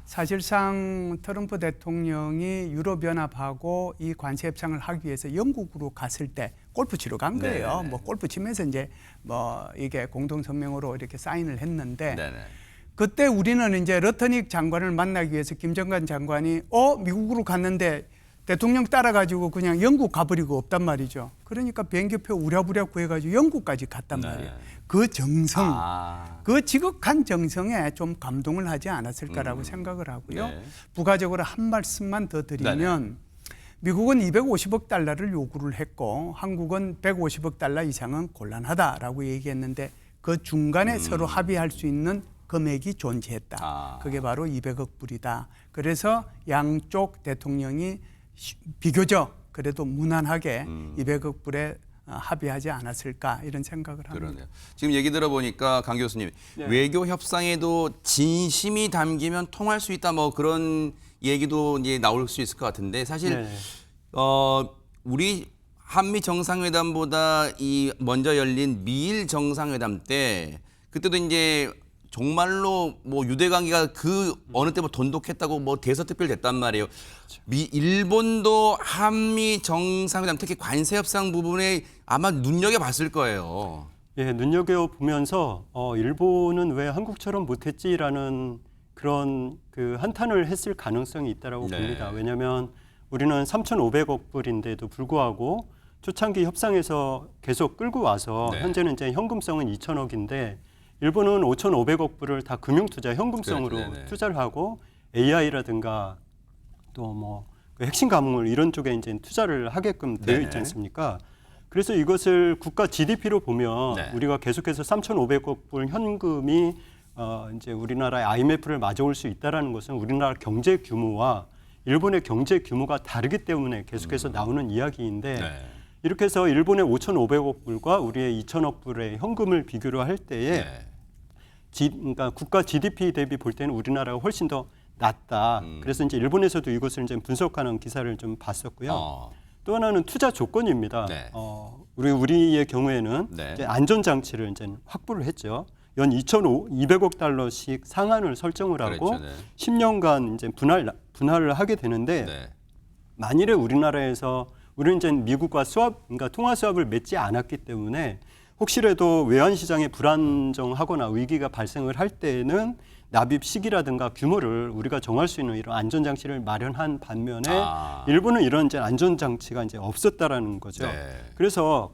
사실상 트럼프 대통령이 유럽연합하고 이 관세 협상을 하기 위해서 영국으로 갔을 때 골프 치러 간 거예요. 네네. 뭐 골프 치면서 이제 뭐 이게 공동 성명으로 이렇게 사인을 했는데 네네. 그때 우리는 이제 러터닉 장관을 만나기 위해서 김정관 장관이 미국으로 갔는데 대통령 따라가지고 그냥 영국 가버리고 없단 말이죠. 그러니까 비행기표 우랴부랴 구해가지고 영국까지 갔단 말이에요. 그 정성, 그 지극한 정성에 좀 감동을 하지 않았을까라고 생각을 하고요. 네. 부가적으로 한 말씀만 더 드리면 미국은 250억 달러를 요구를 했고 한국은 150억 달러 이상은 곤란하다라고 얘기했는데 그 중간에 서로 합의할 수 있는 금액이 존재했다. 그게 바로 200억 불이다. 그래서 양쪽 대통령이 비교적 그래도 무난하게 200억 불에 합의하지 않았을까 이런 생각을 합니다. 그러네요. 지금 얘기 들어보니까 강 교수님 외교 협상에도 진심이 담기면 통할 수 있다 뭐 그런 얘기도 이제 나올 수 있을 것 같은데 사실 우리 한미 정상회담보다 이 먼저 열린 미일 정상회담 때 그때도 이제 정말로 뭐 유대 관계가 그 어느 때보다 돈독했다고 뭐 대서특필됐단 말이에요. 일본도 한미 정상회담 특히 관세 협상 부분에 아마 눈여겨봤을 거예요. 예, 눈여겨보면서 일본은 왜 한국처럼 못했지라는 그런 그 한탄을 했을 가능성이 있다라고 봅니다. 왜냐하면 우리는 3,500억 불인데도 불구하고 초창기 협상에서 계속 끌고 와서 현재는 이제 현금성은 2,000억인데 일본은 5,500억 불을 다 금융투자 현금성으로 투자를 하고 AI라든가 또 뭐 핵심 가물 이런 쪽에 이제 투자를 하게끔 되어 있지 않습니까? 그래서 이것을 국가 GDP로 보면 우리가 계속해서 3,500억 불 현금이 이제 우리나라의 IMF를 맞아올 수 있다라는 것은 우리나라 경제 규모와 일본의 경제 규모가 다르기 때문에 계속해서 나오는 이야기인데 이렇게 해서 일본의 5,500억 불과 우리의 2,000억 불의 현금을 비교를 할 때에 그러니까 국가 GDP 대비 볼 때는 우리나라가 훨씬 더 낮다. 그래서 이제 일본에서도 이것을 이제 분석하는 기사를 좀 봤었고요. 또 하나는 투자 조건입니다. 우리의 경우에는 이제 안전 장치를 이제 확보를 했죠. 연 2,200억 달러씩 상한을 설정을 하고 10년간 이제 분할을 하게 되는데 만일에 우리나라에서 우리는 이제 미국과 그러니까 통화 수합을 맺지 않았기 때문에 혹시라도 외환 시장에 불안정하거나 위기가 발생을 할 때에는 납입 시기라든가 규모를 우리가 정할 수 있는 이런 안전 장치를 마련한 반면에 일본은 이런 이제 안전 장치가 이제 없었다라는 거죠. 그래서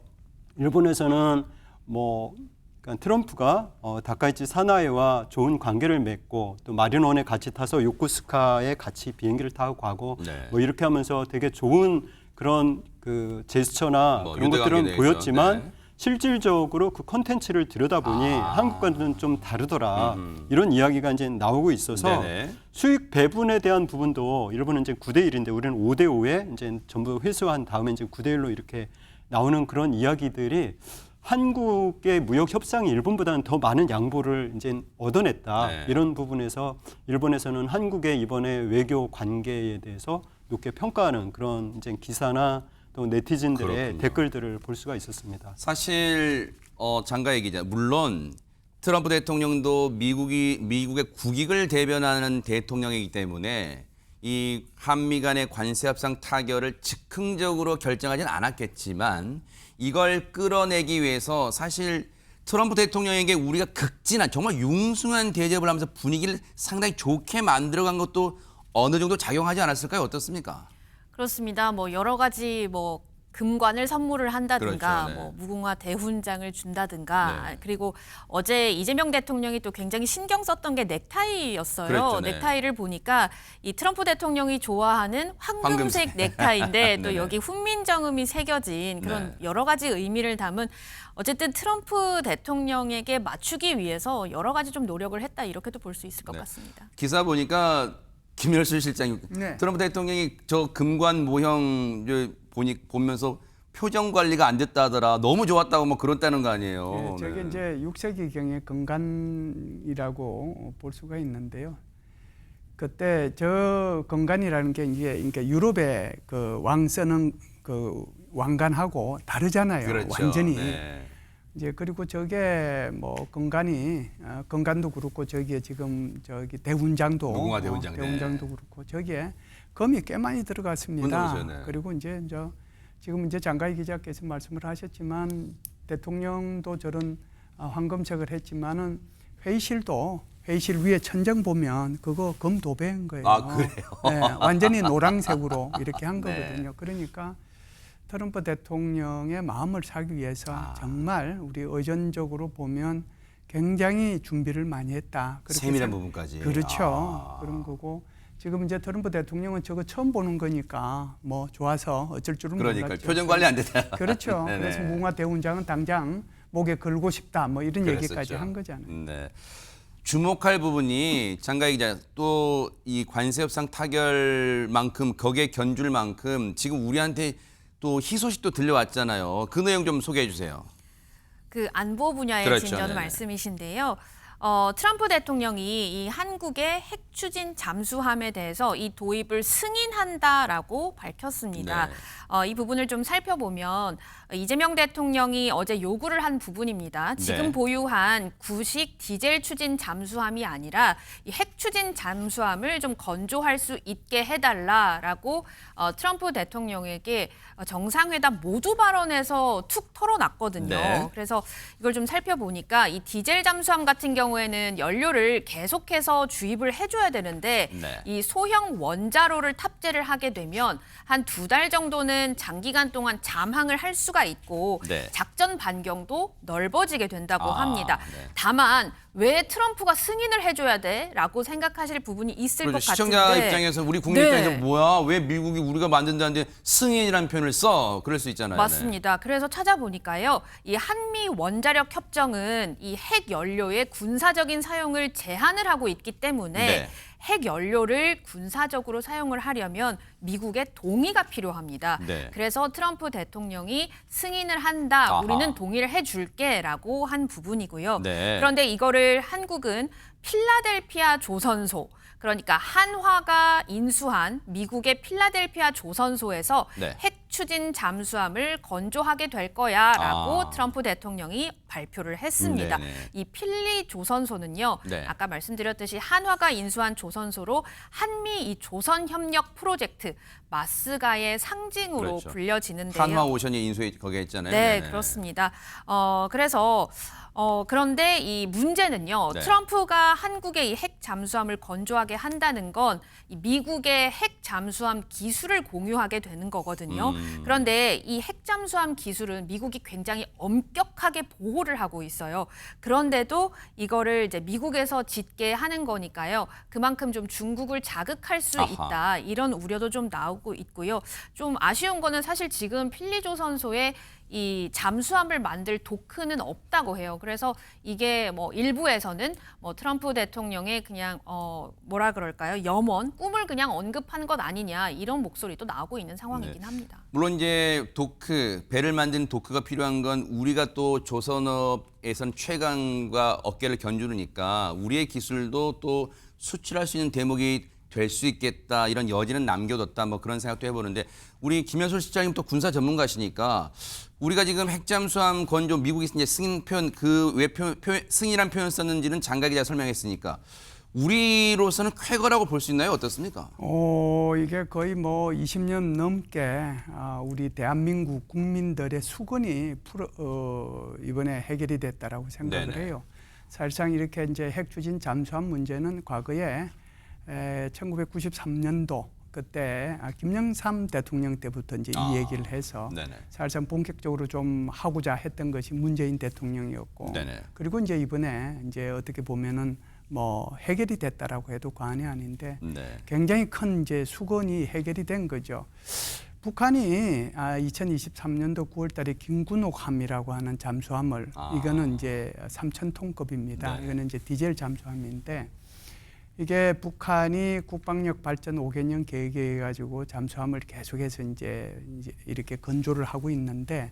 일본에서는 뭐 그러니까 트럼프가 다카이치 사나이와 좋은 관계를 맺고 또 마린원에 같이 타서 요코스카에 같이 비행기를 타고 가고 뭐 이렇게 하면서 되게 좋은 그런 그 제스처나 뭐 그런 것들은 보였지만 실질적으로 그 컨텐츠를 들여다보니 한국과는 좀 다르더라. 이런 이야기가 이제 나오고 있어서 수익 배분에 대한 부분도 일본은 이제 9대 1인데 우리는 5대 5에 이제 전부 회수한 다음에 이제 9대 1로 이렇게 나오는 그런 이야기들이 한국의 무역 협상이 일본보다는 더 많은 양보를 이제 얻어냈다. 이런 부분에서 일본에서는 한국의 이번에 외교 관계에 대해서 높게 평가하는 그런 이제 기사나 또 네티즌들의 댓글들을 볼 수가 있었습니다. 사실 장가 얘기자 물론 트럼프 대통령도 미국의 국익을 대변하는 대통령이기 때문에 이 한미 간의 관세 협상 타결을 즉흥적으로 결정하지는 않았겠지만 이걸 끌어내기 위해서 사실 트럼프 대통령에게 우리가 극진한 정말 융숭한 대접을 하면서 분위기를 상당히 좋게 만들어간 것도 어느 정도 작용하지 않았을까요? 어떻습니까? 그렇습니다. 뭐 여러 가지 뭐 금관을 선물을 한다든가 그렇죠, 뭐 무궁화 대훈장을 준다든가 그리고 어제 이재명 대통령이 또 굉장히 신경 썼던 게 넥타이였어요. 그랬죠, 넥타이를 보니까 이 트럼프 대통령이 좋아하는 황금색 넥타이인데 또 여기 훈민정음이 새겨진 그런 여러 가지 의미를 담은 어쨌든 트럼프 대통령에게 맞추기 위해서 여러 가지 좀 노력을 했다 이렇게도 볼 수 있을 것 같습니다. 기사 보니까 김열수 실장이 트럼프 대통령이 저 금관 모형 보면서 표정 관리가 안 됐다더라. 너무 좋았다고 뭐 그렇다는 거 아니에요. 저게 이제 6세기경의 건간이라고 볼 수가 있는데요. 그때 저 건간이라는 게 이제 그러니까 유럽의 그 왕 쓰는 그 왕관하고 다르잖아요. 그렇죠. 완전히. 이제 그리고 저게 뭐 건간도 그렇고 저기에 지금 저기 대훈장도 무궁화 대훈장, 대훈장도 그렇고 저기에 금이 꽤 많이 들어갔습니다. 그리고 이제 지금 이제 장가희 기자께서 말씀을 하셨지만 대통령도 저런 황금색을 했지만은 회의실 위에 천장 보면 그거 금도배인 거예요. 아, 그래요? 네, 완전히 노란색으로 이렇게 한 거거든요. 그러니까 트럼프 대통령의 마음을 사기 위해서 정말 우리 의전적으로 보면 굉장히 준비를 많이 했다. 세밀한 부분까지. 그렇죠. 그런 거고 지금 이제 트럼프 대통령은 저거 처음 보는 거니까 뭐 좋아서 어쩔 줄은 그러니까 몰랐죠. 표정 관리 안 되다. 그렇죠. 네네. 그래서 무궁화 대원장은 당장 목에 걸고 싶다 뭐 이런 그랬었죠. 얘기까지 한 거잖아요. 네. 주목할 부분이 장가희 기자 또 이 관세 협상 타결만큼 거기에 견줄 만큼 지금 우리한테 또 희소식도 들려왔잖아요. 그 내용 좀 소개해 주세요. 그 안보 분야의 그렇죠. 진전 네네. 말씀이신데요. 트럼프 대통령이 이 한국의 핵 추진 잠수함에 대해서 이 도입을 승인한다라고 밝혔습니다. 네. 이 부분을 좀 살펴보면 이재명 대통령이 어제 요구를 한 부분입니다. 지금 네. 보유한 구식 디젤 추진 잠수함이 아니라 이 핵 추진 잠수함을 좀 건조할 수 있게 해달라라고 트럼프 대통령에게 정상회담 모두 발언에서 툭 털어놨거든요. 네. 그래서 이걸 좀 살펴보니까 이 디젤 잠수함 같은 경우에는 연료를 계속해서 주입을 해줘야 되는데 네. 이 소형 원자로를 탑재를 하게 되면 한 2달 정도는 장기간 동안 잠항을 할 수가 있고 네. 작전 반경도 넓어지게 된다고 아, 합니다. 네. 다만 왜 트럼프가 승인을 해줘야 돼? 라고 생각하실 부분이 있을 그렇죠. 것 시청자 같은데 입장에서 우리 국민 네. 입장에서 뭐야? 왜 미국이 우리가 만든다는데 승인이라는 표현을 써? 그럴 수 있잖아요. 맞습니다. 그래서 찾아보니까요. 이 한미 원자력 협정은 이 핵 연료의 군사적인 사용을 제한을 하고 있기 때문에 네. 핵 연료를 군사적으로 사용을 하려면 미국의 동의가 필요합니다. 네. 그래서 트럼프 대통령이 승인을 한다. 아하. 우리는 동의를 해줄게라고 한 부분이고요. 네. 그런데 이거를 한국은 필라델피아 조선소 그러니까 한화가 인수한 미국의 필라델피아 조선소에서 네. 핵 추진 잠수함을 건조하게 될 거야라고 아. 트럼프 대통령이 발표를 했습니다. 네네. 이 필리 조선소는요. 네. 아까 말씀드렸듯이 한화가 인수한 조선소로 한미 이 조선 협력 프로젝트 마스가의 상징으로 그렇죠. 불려지는데요. 한화 오션이 인수에 거기에 있잖아요. 네, 네네. 그렇습니다. 그래서 그런데 이 문제는요. 네. 트럼프가 한국의 이 핵 잠수함을 건조하게 한다는 건 이 미국의 핵 잠수함 기술을 공유하게 되는 거거든요. 그런데 이 핵 잠수함 기술은 미국이 굉장히 엄격하게 보호를 하고 있어요. 그런데도 이거를 이제 미국에서 짓게 하는 거니까요. 그만큼 좀 중국을 자극할 수 아하. 있다. 이런 우려도 좀 나오고 있고요. 좀 아쉬운 거는 사실 지금 필리조선소에 이 잠수함을 만들 도크는 없다고 해요. 그래서 이게 뭐 일부에서는 뭐 트럼프 대통령의 그냥 뭐라 그럴까요? 염원, 꿈을 그냥 언급한 것 아니냐 이런 목소리도 나오고 있는 상황이긴 합니다. 물론 이제 도크, 배를 만드는 도크가 필요한 건 우리가 또 조선업에선 최강과 어깨를 견주니까 우리의 기술도 또 수출할 수 있는 대목이 될 수 있겠다 이런 여지는 남겨뒀다 뭐 그런 생각도 해보는데 우리 김현솔 실장님 또 군사 전문가시니까 우리가 지금 핵잠수함 건조 미국이 이제 승인 표현 그 왜 승인이란 표현 썼는지는 장가 기자 설명했으니까 우리로서는 쾌거라고 볼 수 있나요? 어떻습니까? 이게 거의 뭐 20년 넘게 우리 대한민국 국민들의 수건이 이번에 해결이 됐다라고 생각을 네네. 해요. 사실상 이렇게 이제 핵 추진 잠수함 문제는 과거에 1993년도 그때 김영삼 대통령 때부터 이제 이 얘기를 해서 네네. 사실상 본격적으로 좀 하고자 했던 것이 문재인 대통령이었고 네네. 그리고 이제 이번에 이제 어떻게 보면은 뭐 해결이 됐다라고 해도 과언이 아닌데 네. 굉장히 큰 이제 수건이 해결이 된 거죠. 북한이 2023년도 9월달에 김군옥함이라고 하는 잠수함을 이거는 이제 3,000톤급입니다. 네. 이거는 이제 디젤 잠수함인데 이게 북한이 국방력 발전 5개년 계획에 의해 가지고 잠수함을 계속해서 이제 이렇게 건조를 하고 있는데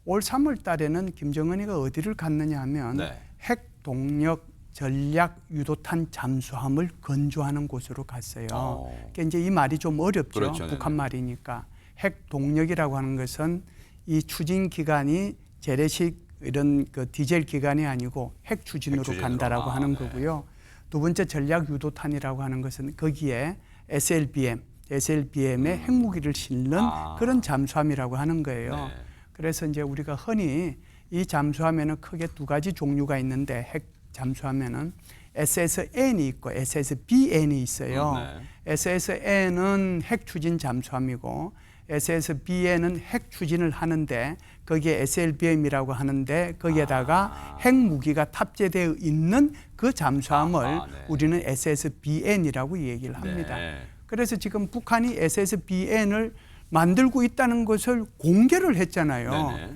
올 3월 달에는 김정은이가 어디를 갔느냐 하면 네. 핵 동력 전략 유도탄 잠수함을 건조하는 곳으로 갔어요. 그러니까 이제 이 말이 좀 어렵죠. 그렇죠. 북한 말이니까. 핵 동력이라고 하는 것은 이 추진 기간이 재래식 이런 그 디젤 기간이 아니고 핵 추진으로 간다라고 하는 네. 거고요. 두 번째 전략 유도탄이라고 하는 것은 거기에 SLBM의 핵무기를 실는 그런 잠수함이라고 하는 거예요. 네. 그래서 이제 우리가 흔히 이 잠수함에는 크게 두 가지 종류가 있는데 핵 잠수함에는 SSN이 있고 SSBN이 있어요. 네. SSN은 핵 추진 잠수함이고 SSBN은 핵 추진을 하는데 거기에 SLBM이라고 하는데 거기에다가 핵 무기가 탑재되어 있는 그 잠수함을 네. 우리는 SSBN이라고 얘기를 합니다. 네. 그래서 지금 북한이 SSBN을 만들고 있다는 것을 공개를 했잖아요. 네네.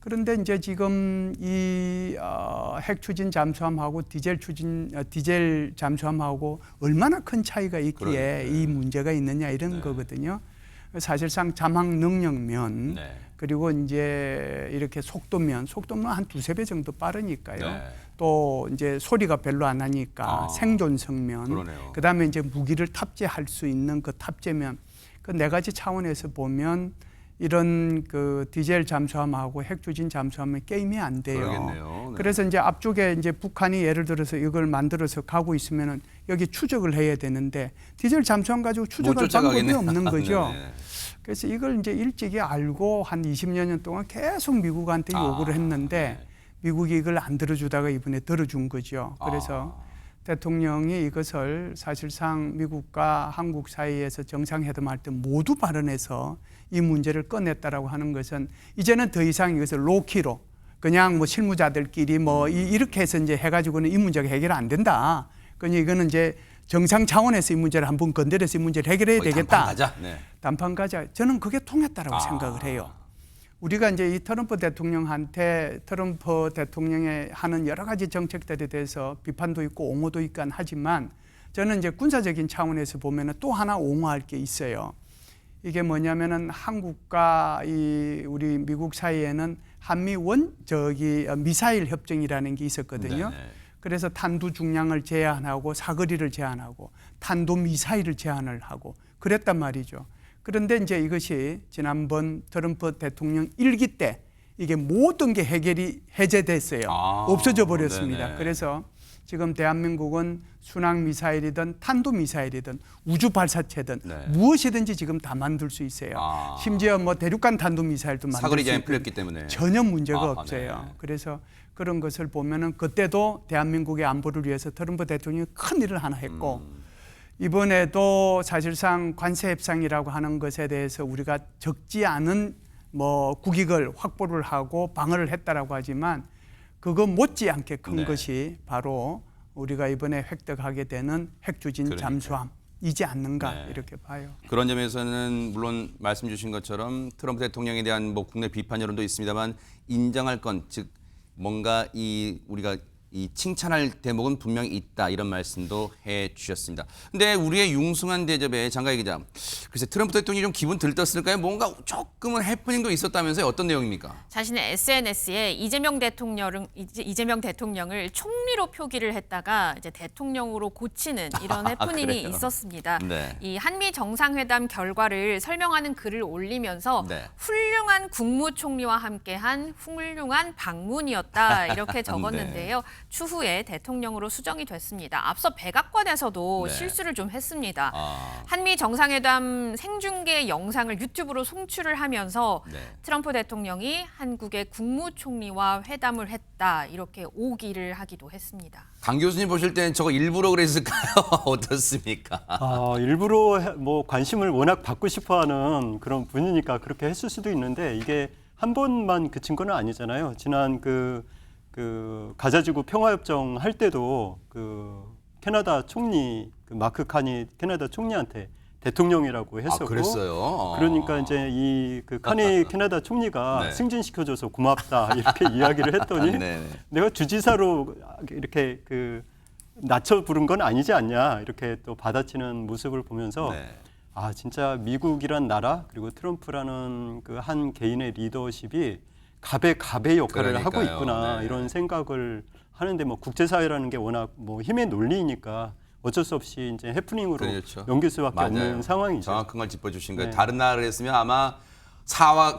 그런데 이제 지금 이 핵 추진 잠수함하고 디젤 잠수함하고 얼마나 큰 차이가 있기에 이 문제가 있느냐 이런 거거든요. 사실상 잠항 능력면 네. 그리고 이제 이렇게 속도면 한 두세 배 정도 빠르니까요. 네. 또 이제 소리가 별로 안 하니까 생존성면 그러네요. 그다음에 이제 무기를 탑재할 수 있는 그 탑재면 그 네 가지 차원에서 보면 이런 그 디젤 잠수함하고 핵 추진 잠수함은 게임이 안 돼요. 그러겠네요. 네. 그래서 이제 앞쪽에 이제 북한이 예를 들어서 이걸 만들어서 가고 있으면은 여기 추적을 해야 되는데 디젤 잠수함 가지고 추적할 방법이 없는 거죠. 네네. 그래서 이걸 이제 일찍이 알고 한 20여 년 동안 계속 미국한테 요구를 했는데 네. 미국이 이걸 안 들어주다가 이번에 들어준 거죠. 그래서 대통령이 이것을 사실상 미국과 한국 사이에서 정상회담 할 때 모두 발언해서 이 문제를 꺼냈다라고 하는 것은 이제는 더 이상 이것을 로키로 그냥 뭐 실무자들끼리 뭐 이렇게 해서 이제 해가지고는 이 문제가 해결 안 된다. 그러니 이거는 이제 정상 차원에서 이 문제를 한번 건드려서 이 문제를 해결해야 되겠다. 단판 가자. 네. 단판 가자. 저는 그게 통했다라고 생각을 해요. 우리가 이제 이 트럼프 대통령한테 트럼프 대통령의 하는 여러 가지 정책들에 대해서 비판도 있고 옹호도 있고 하지만 저는 이제 군사적인 차원에서 보면은 또 하나 옹호할 게 있어요. 이게 뭐냐면은 한국과 이 우리 미국 사이에는 한미 미사일 협정이라는 게 있었거든요. 네네. 그래서 탄두 중량을 제한하고 사거리를 제한하고 탄도 미사일을 제한을 하고 그랬단 말이죠. 그런데 이제 이것이 지난번 트럼프 대통령 1기 때 이게 모든 게 해제됐어요. 없어져 버렸습니다. 네네. 그래서 지금 대한민국은 순항 미사일이든 탄도 미사일이든 우주 발사체든 네. 무엇이든지 지금 다 만들 수 있어요. 심지어 뭐 대륙간 탄도 미사일도 만들 사거리 수 제한이 있고 풀렸기 때문에 전혀 문제가 없어요. 네. 그래서 그런 것을 보면은 그때도 대한민국의 안보를 위해서 트럼프 대통령이 큰 일을 하나 했고 이번에도 사실상 관세 협상이라고 하는 것에 대해서 우리가 적지 않은 뭐 국익을 확보를 하고 방어를 했다라고 하지만 그거 못지않게 큰 네. 것이 바로 우리가 이번에 획득하게 되는 핵추진 잠수함이지 않는가 네. 이렇게 봐요. 그런 점에서는 물론 말씀 주신 것처럼 트럼프 대통령에 대한 뭐 국내 비판 여론도 있습니다만 인정할 건 즉 뭔가 우리가 이 칭찬할 대목은 분명히 있다 이런 말씀도 해 주셨습니다. 근데 우리의 융숭한 대접에 장가희 기자, 글쎄 트럼프 대통령이 좀 기분 들떴을까요? 뭔가 조금은 해프닝도 있었다면서요? 어떤 내용입니까? 자신의 SNS에 이재명 대통령을 총리로 표기를 했다가 이제 대통령으로 고치는 이런 해프닝이 그래요? 있었습니다. 네. 이 한미 정상회담 결과를 설명하는 글을 올리면서 네. 훌륭한 국무총리와 함께한 훌륭한 방문이었다 이렇게 적었는데요. 추후에 대통령으로 수정이 됐습니다. 앞서 백악관에서도 네. 실수를 좀 했습니다. 한미 정상회담 생중계 영상을 유튜브로 송출을 하면서 네. 트럼프 대통령이 한국의 국무총리와 회담을 했다 이렇게 오기를 하기도 했습니다. 강 교수님 보실 때는 저거 일부러 그랬을까요? 어떻습니까? 일부러 뭐 관심을 워낙 받고 싶어하는 그런 분이니까 그렇게 했을 수도 있는데 이게 한 번만 그친 건 아니잖아요. 지난 그 가자지구 평화협정 할 때도 그 캐나다 총리 마크 칸이 캐나다 총리한테 대통령이라고 했었고, 그랬어요. 그러니까 이제 이 칸이 캐나다 총리가 네. 승진시켜줘서 고맙다 이렇게 이야기를 했더니 네네. 내가 주지사로 이렇게 낮춰 부른 건 아니지 않냐 이렇게 또 받아치는 모습을 보면서 네. 진짜 미국이란 나라 그리고 트럼프라는 그 한 개인의 리더십이 갑의 역할을 하고 그러니까요. 있구나 네. 이런 생각을 하는데 뭐 국제사회라는 게 워낙 뭐 힘의 논리니까 어쩔 수 없이 이제 해프닝으로 그렇죠. 넘길 수밖에 맞아요. 없는 상황이죠. 정확한 걸 짚어주신 거예요. 네. 다른 나라를 했으면 아마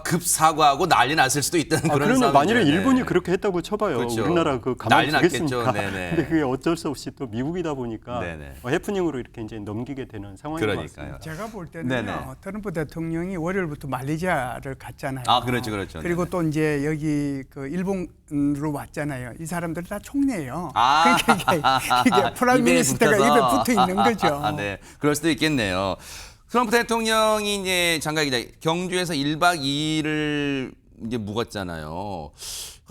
급사과하고 난리 났을 수도 있다는 그런 그러면 상황이죠. 만일에 네. 일본이 그렇게 했다고 쳐봐요. 그렇죠. 우리나라 그 난리 가만히 두겠습니까? 났겠죠. 네네. 근데 그게 어쩔 수 없이 또 미국이다 보니까 네네. 해프닝으로 이렇게 이제 넘기게 되는 상황인 것 그러니까요. 같습니다. 제가 볼 네네. 때는요. 트럼프 대통령이 월요일부터 말레이시아를 갔잖아요. 아, 그렇죠. 그리고 네네. 또 이제 여기 그 일본으로 왔잖아요. 이 사람들 다 총리예요. 아. 그러니까 이게 프라임 입에 미니스터가 붙어서. 입에 붙어 있는 거죠. 네, 그럴 수도 있겠네요. 트럼프 대통령이 이제 장관 기자 경주에서 1박 2일을 이제 묵었잖아요.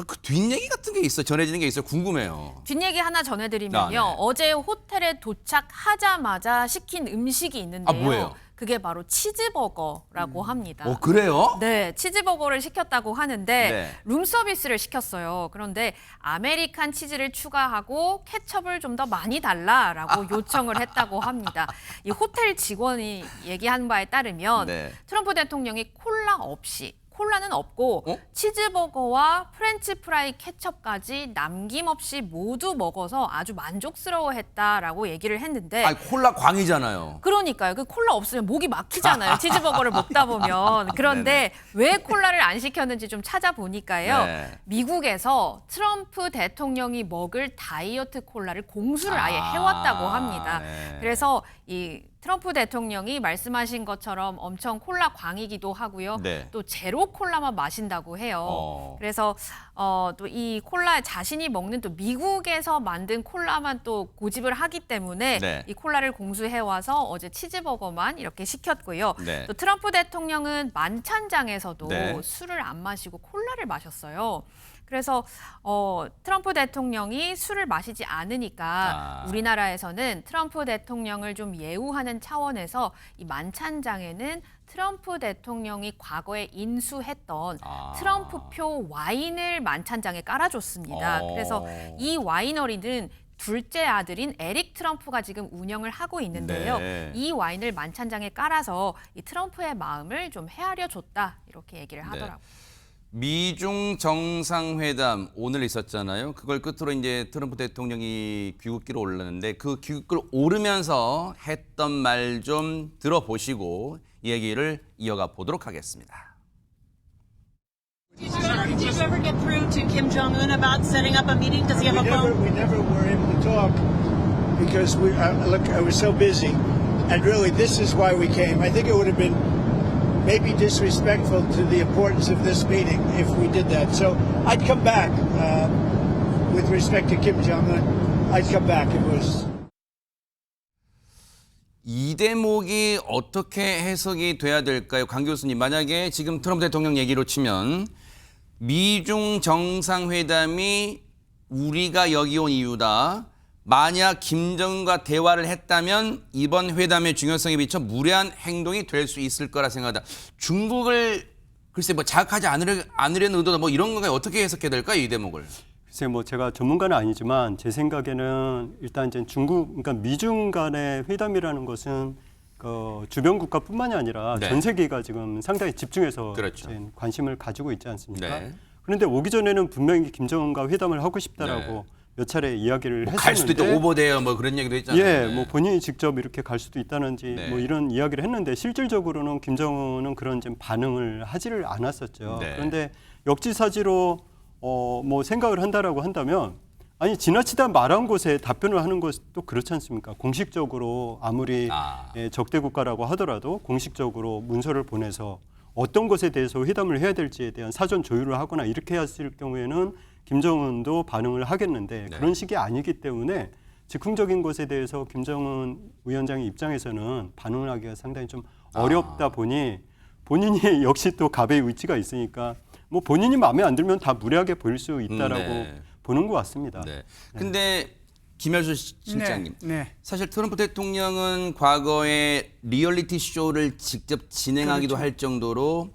그 뒷얘기 같은 게 있어 전해지는 게 있어 궁금해요. 뒷얘기 하나 전해드리면요. 아, 네. 어제 호텔에 도착하자마자 시킨 음식이 있는데요. 아, 뭐예요? 그게 바로 치즈버거라고 합니다. 그래요? 네, 치즈버거를 시켰다고 하는데 네. 룸서비스를 시켰어요. 그런데 아메리칸 치즈를 추가하고 케첩을 좀 더 많이 달라라고 요청을 했다고 합니다. 이 호텔 직원이 얘기한 바에 따르면 네. 트럼프 대통령이 콜라는 없고 어? 치즈버거와 프렌치 프라이 케첩까지 남김없이 모두 먹어서 아주 만족스러워했다라고 얘기를 했는데 아니 콜라 광이잖아요. 그러니까요. 그 콜라 없으면 목이 막히잖아요. 치즈버거를 먹다 보면. 그런데 왜 콜라를 안 시켰는지 좀 찾아보니까요. 네. 미국에서 트럼프 대통령이 먹을 다이어트 콜라를 공수를 아예 해왔다고 합니다. 네. 그래서 이 트럼프 대통령이 말씀하신 것처럼 엄청 콜라 광이기도 하고요. 네. 또 제로 콜라만 마신다고 해요. 그래서 또 이 콜라 자신이 먹는 또 미국에서 만든 콜라만 또 고집을 하기 때문에 네. 이 콜라를 공수해 와서 어제 치즈버거만 이렇게 시켰고요. 네. 또 트럼프 대통령은 만찬장에서도 네. 술을 안 마시고 콜라를 마셨어요. 그래서 트럼프 대통령이 술을 마시지 않으니까 우리나라에서는 트럼프 대통령을 좀 예우하는 차원에서 이 만찬장에는 트럼프 대통령이 과거에 인수했던 트럼프표 와인을 만찬장에 깔아줬습니다. 그래서 이 와이너리는 둘째 아들인 에릭 트럼프가 지금 운영을 하고 있는데요. 네. 이 와인을 만찬장에 깔아서 이 트럼프의 마음을 좀 헤아려 줬다 이렇게 얘기를 하더라고요. 미중 정상회담 오늘 있었잖아요. 그걸 끝으로 이제 트럼프 대통령이 귀국길을 올랐는데 그 귀국길 오르면서 했던 말 좀 들어보시고 이 얘기를 이어가 보도록 하겠습니다. Did you ever get through to Kim Jong-un about setting up a meeting? Does he have a phone? We never were able to talk because I was so busy. And really, this is why we came. I think it would have been maybe disrespectful to the importance of this meeting if we did that. So I'd come back with respect to Kim Jong-un. I'd come back. It was. 이 대목이 어떻게 해석이 돼야 될까요? 강 교수님, 만약에 지금 트럼프 대통령 얘기로 치면 미중 정상회담이 우리가 여기 온 이유다. 만약 김정은과 대화를 했다면 이번 회담의 중요성에 비춰 무례한 행동이 될 수 있을 거라 생각하다. 중국을 글쎄 뭐 자극하지 않으려는 의도다 뭐 이런 건가요? 어떻게 해석해야 될까요? 이 대목을. 글쎄 뭐 제가 전문가는 아니지만 제 생각에는 일단 이제 그러니까 미중 간의 회담이라는 것은 그 주변 국가뿐만이 아니라 네. 전 세계가 지금 상당히 집중해서 그렇죠. 이제 관심을 가지고 있지 않습니까? 네. 그런데 오기 전에는 분명히 김정은과 회담을 하고 싶다라고 네. 몇 차례 이야기를 뭐 했었는데 갈 수도 있다 오버데요 뭐 그런 얘기도 했잖아요. 예, 네. 뭐 본인이 직접 이렇게 갈 수도 있다는지 네. 뭐 이런 이야기를 했는데 실질적으로는 김정은은 그런 좀 반응을 하지를 않았었죠. 네. 그런데 역지사지로 뭐 생각을 한다라고 한다면 아니 지나치다 말한 곳에 답변을 하는 것도 그렇지 않습니까? 공식적으로 아무리 적대 국가라고 하더라도 공식적으로 문서를 보내서 어떤 것에 대해서 회담을 해야 될지에 대한 사전 조율을 하거나 이렇게 했을 경우에는 김정은도 반응을 하겠는데 네. 그런 식이 아니기 때문에 즉흥적인 것에 대해서 김정은 위원장의 입장에서는 반응을 하기가 상당히 좀 어렵다 보니 본인이 역시 또 갑의 의지가 있으니까 뭐 본인이 마음에 안 들면 다 무례하게 보일 수 있다라고 네. 보는 것 같습니다. 네. 근데 김열수 실장님, 네. 사실 트럼프 대통령은 과거에 리얼리티 쇼를 직접 진행하기도 그렇죠. 할 정도로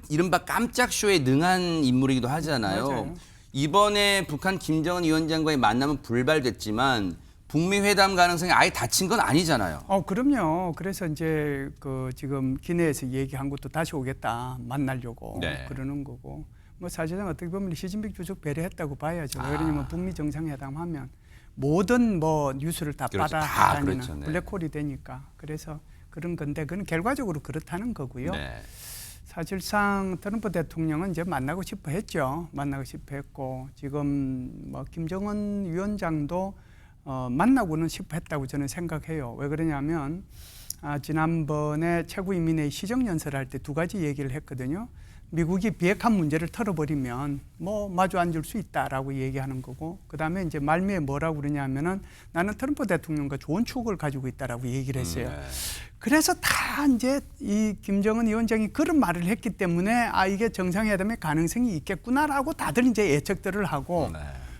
이른바 깜짝 쇼에 능한 인물이기도 하잖아요. 맞아요. 이번에 북한 김정은 위원장과의 만남은 불발됐지만 북미 회담 가능성이 아예 닫힌 건 아니잖아요. 그럼요. 그래서 이제 그 지금 기내에서 얘기한 것도 다시 오겠다 만나려고 네. 그러는 거고. 뭐 사실상 어떻게 보면 시진핑 주석 배려했다고 봐야죠. 왜 그러냐면 북미 정상회담 하면 모든 뭐 뉴스를 다 그렇죠. 다 받아다니는 그렇죠. 네. 블랙홀이 되니까. 그래서 그런 건데 그건 결과적으로 그렇다는 거고요. 네. 사실상 트럼프 대통령은 이제 만나고 싶어 했죠. 만나고 싶어 했고 지금 뭐 김정은 위원장도 만나고는 싶어 했다고 저는 생각해요. 왜 그러냐면 지난번에 최고인민회의 시정연설할 때 두 가지 얘기를 했거든요. 미국이 비핵화 문제를 털어버리면 뭐 마주 앉을 수 있다라고 얘기하는 거고, 그다음에 이제 말미에 뭐라고 그러냐면은 나는 트럼프 대통령과 좋은 추억을 가지고 있다라고 얘기를 했어요. 그래서 다 이제 이 김정은 위원장이 그런 말을 했기 때문에 이게 정상회담의 가능성이 있겠구나라고 다들 이제 예측들을 하고,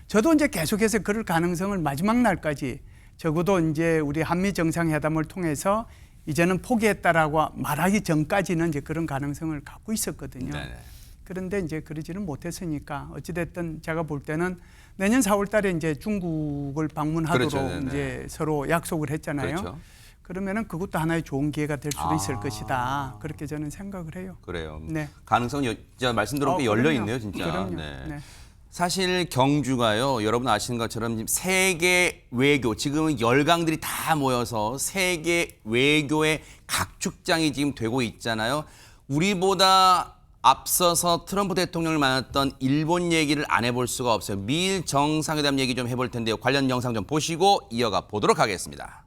저도 이제 계속해서 그럴 가능성을 마지막 날까지 적어도 이제 우리 한미 정상회담을 통해서 이제는 포기했다라고 말하기 전까지는 이제 그런 가능성을 갖고 있었거든요. 네네. 그런데 이제 그러지는 못했으니까 어찌됐든 제가 볼 때는 내년 4월 달에 이제 중국을 방문하도록 그렇죠. 이제 서로 약속을 했잖아요. 그렇죠. 그러면은 그것도 하나의 좋은 기회가 될 수도 있을 것이다. 그렇게 저는 생각을 해요. 그래요. 네. 가능성이 진짜 말씀 들어보니까 열려 그럼요. 있네요, 진짜. 그럼요. 네. 네. 사실 경주가요, 여러분 아시는 것처럼 지금 세계 외교, 지금은 열강들이 다 모여서 세계 외교의 각축장이 지금 되고 있잖아요. 우리보다 앞서서 트럼프 대통령을 만났던 일본 얘기를 안 해볼 수가 없어요. 미일 정상회담 얘기 좀 해볼 텐데요. 관련 영상 좀 보시고 이어가 보도록 하겠습니다.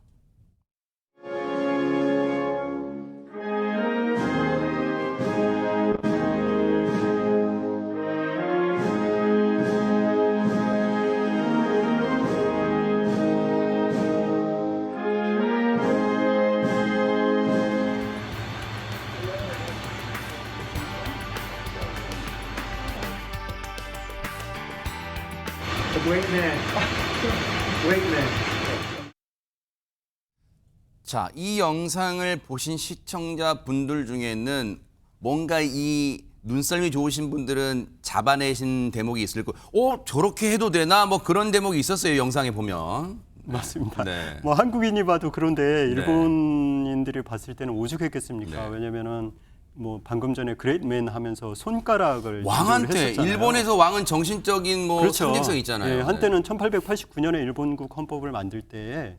자, 이 영상을 보신 시청자분들 중에는 뭔가 이 눈썰미 좋으신 분들은 잡아내신 대목이 있을 거고, 저렇게 해도 되나? 뭐 그런 대목이 있었어요, 영상에 보면. 맞습니다. 네. 뭐 한국인이 봐도 그런데 일본인들이 봤을 때는 오죽했겠습니까? 네. 왜냐면은 뭐 방금 전에 그레이트맨 하면서 손가락을 왕한테, 했었잖아요. 일본에서 왕은 정신적인 뭐 그렇죠. 상징성이 있잖아요. 예, 한때는 1889년에 일본국 헌법을 만들 때에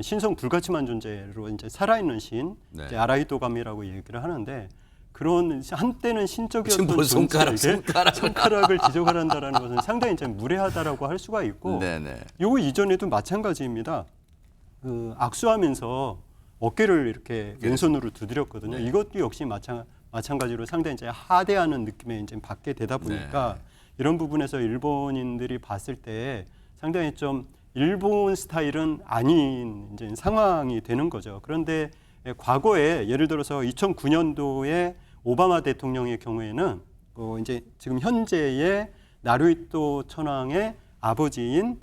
신성 불가침한 존재로 이제 살아있는 신, 네. 이제 아라이도감이라고 얘기를 하는데, 그런 한때는 신적이었던 지금 뭐 손가락을 지적을 한다라는 것은 상당히 이제 무례하다라고 할 수가 있고, 네네. 요 이전에도 마찬가지입니다. 악수하면서 어깨를 이렇게 왼손으로 두드렸거든요. 네. 이것도 역시 마찬가지로 상당히 이제 하대하는 느낌에 이제 받게 되다 보니까 이런 부분에서 일본인들이 봤을 때 상당히 좀 일본 스타일은 아닌 이제 상황이 되는 거죠. 그런데 과거에 예를 들어서 2009년도에 오바마 대통령의 경우에는 이제 지금 현재의 나루히토 천황의 아버지인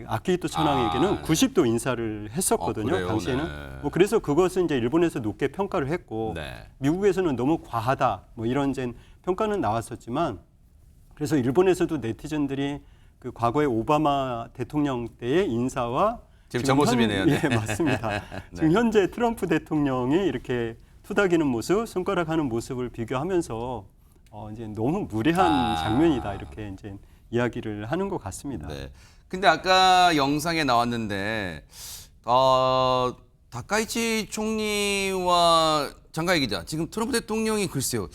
아키히토 천황에게는 90도 인사를 했었거든요. 당시에는. 네. 뭐 그래서 그것은 이제 일본에서 높게 평가를 했고, 네. 미국에서는 너무 과하다 뭐 이런 이제 평가는 나왔었지만, 그래서 일본에서도 네티즌들이 그 과거의 오바마 대통령 때의 인사와 지금 저 모습이네요. 네. 예, 맞습니다. 지금 현재 트럼프 대통령이 이렇게 투닥이는 모습, 손가락하는 모습을 비교하면서 이제 너무 무례한 장면이다 이렇게 이제 이야기를 하는 것 같습니다. 네. 근데 아까 영상에 나왔는데 다카이치 총리와 장가희 기자, 지금 트럼프 대통령이 글쎄요,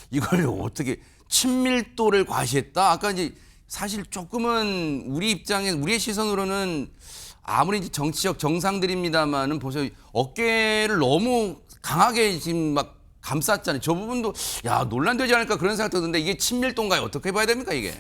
이걸 어떻게 친밀도를 과시했다? 아까 이제 사실 조금은 우리의 시선으로는 아무리 이제 정치적 정상들입니다만은 보세요, 어깨를 너무 강하게 지금 막 감쌌잖아요. 저 부분도 논란되지 않을까 그런 생각 드는데, 이게 친밀도인가요? 어떻게 봐야 됩니까 이게?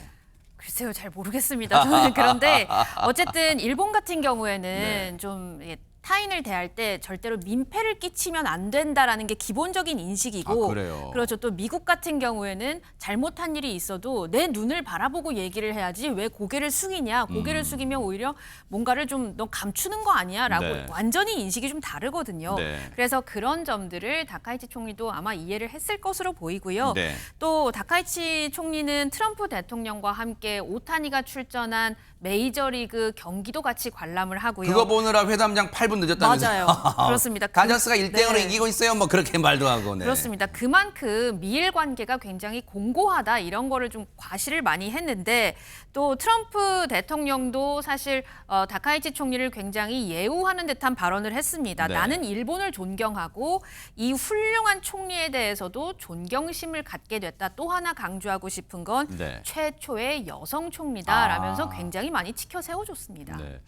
글쎄요, 잘 모르겠습니다. 저는 그런데 어쨌든 일본 같은 경우에는 네. 좀 타인을 대할 때 절대로 민폐를 끼치면 안 된다라는 게 기본적인 인식이고, 그래요? 그렇죠. 또 미국 같은 경우에는 잘못한 일이 있어도 내 눈을 바라보고 얘기를 해야지 왜 고개를 숙이냐. 고개를 숙이면 오히려 뭔가를 좀 너 감추는 거 아니야라고 네. 완전히 인식이 좀 다르거든요. 네. 그래서 그런 점들을 다카이치 총리도 아마 이해를 했을 것으로 보이고요. 네. 또 다카이치 총리는 트럼프 대통령과 함께 오타니가 출전한 메이저리그 경기도 같이 관람을 하고요. 그거 보느라 회담장 8분 늦었다면서요. 맞아요. 그렇습니다. 다저스가 1대0으로 네. 이기고 있어요. 뭐 그렇게 말도 하고. 네. 그렇습니다. 그만큼 미일 관계가 굉장히 공고하다 이런 거를 좀 과시를 많이 했는데 또 트럼프 대통령도 사실 다카이치 총리를 굉장히 예우하는 듯한 발언을 했습니다. 네. 나는 일본을 존경하고 이 훌륭한 총리에 대해서도 존경심을 갖게 됐다. 또 하나 강조하고 싶은 건 네. 최초의 여성 총리다라면서 굉장히 많이 치켜 세워줬습니다. 네.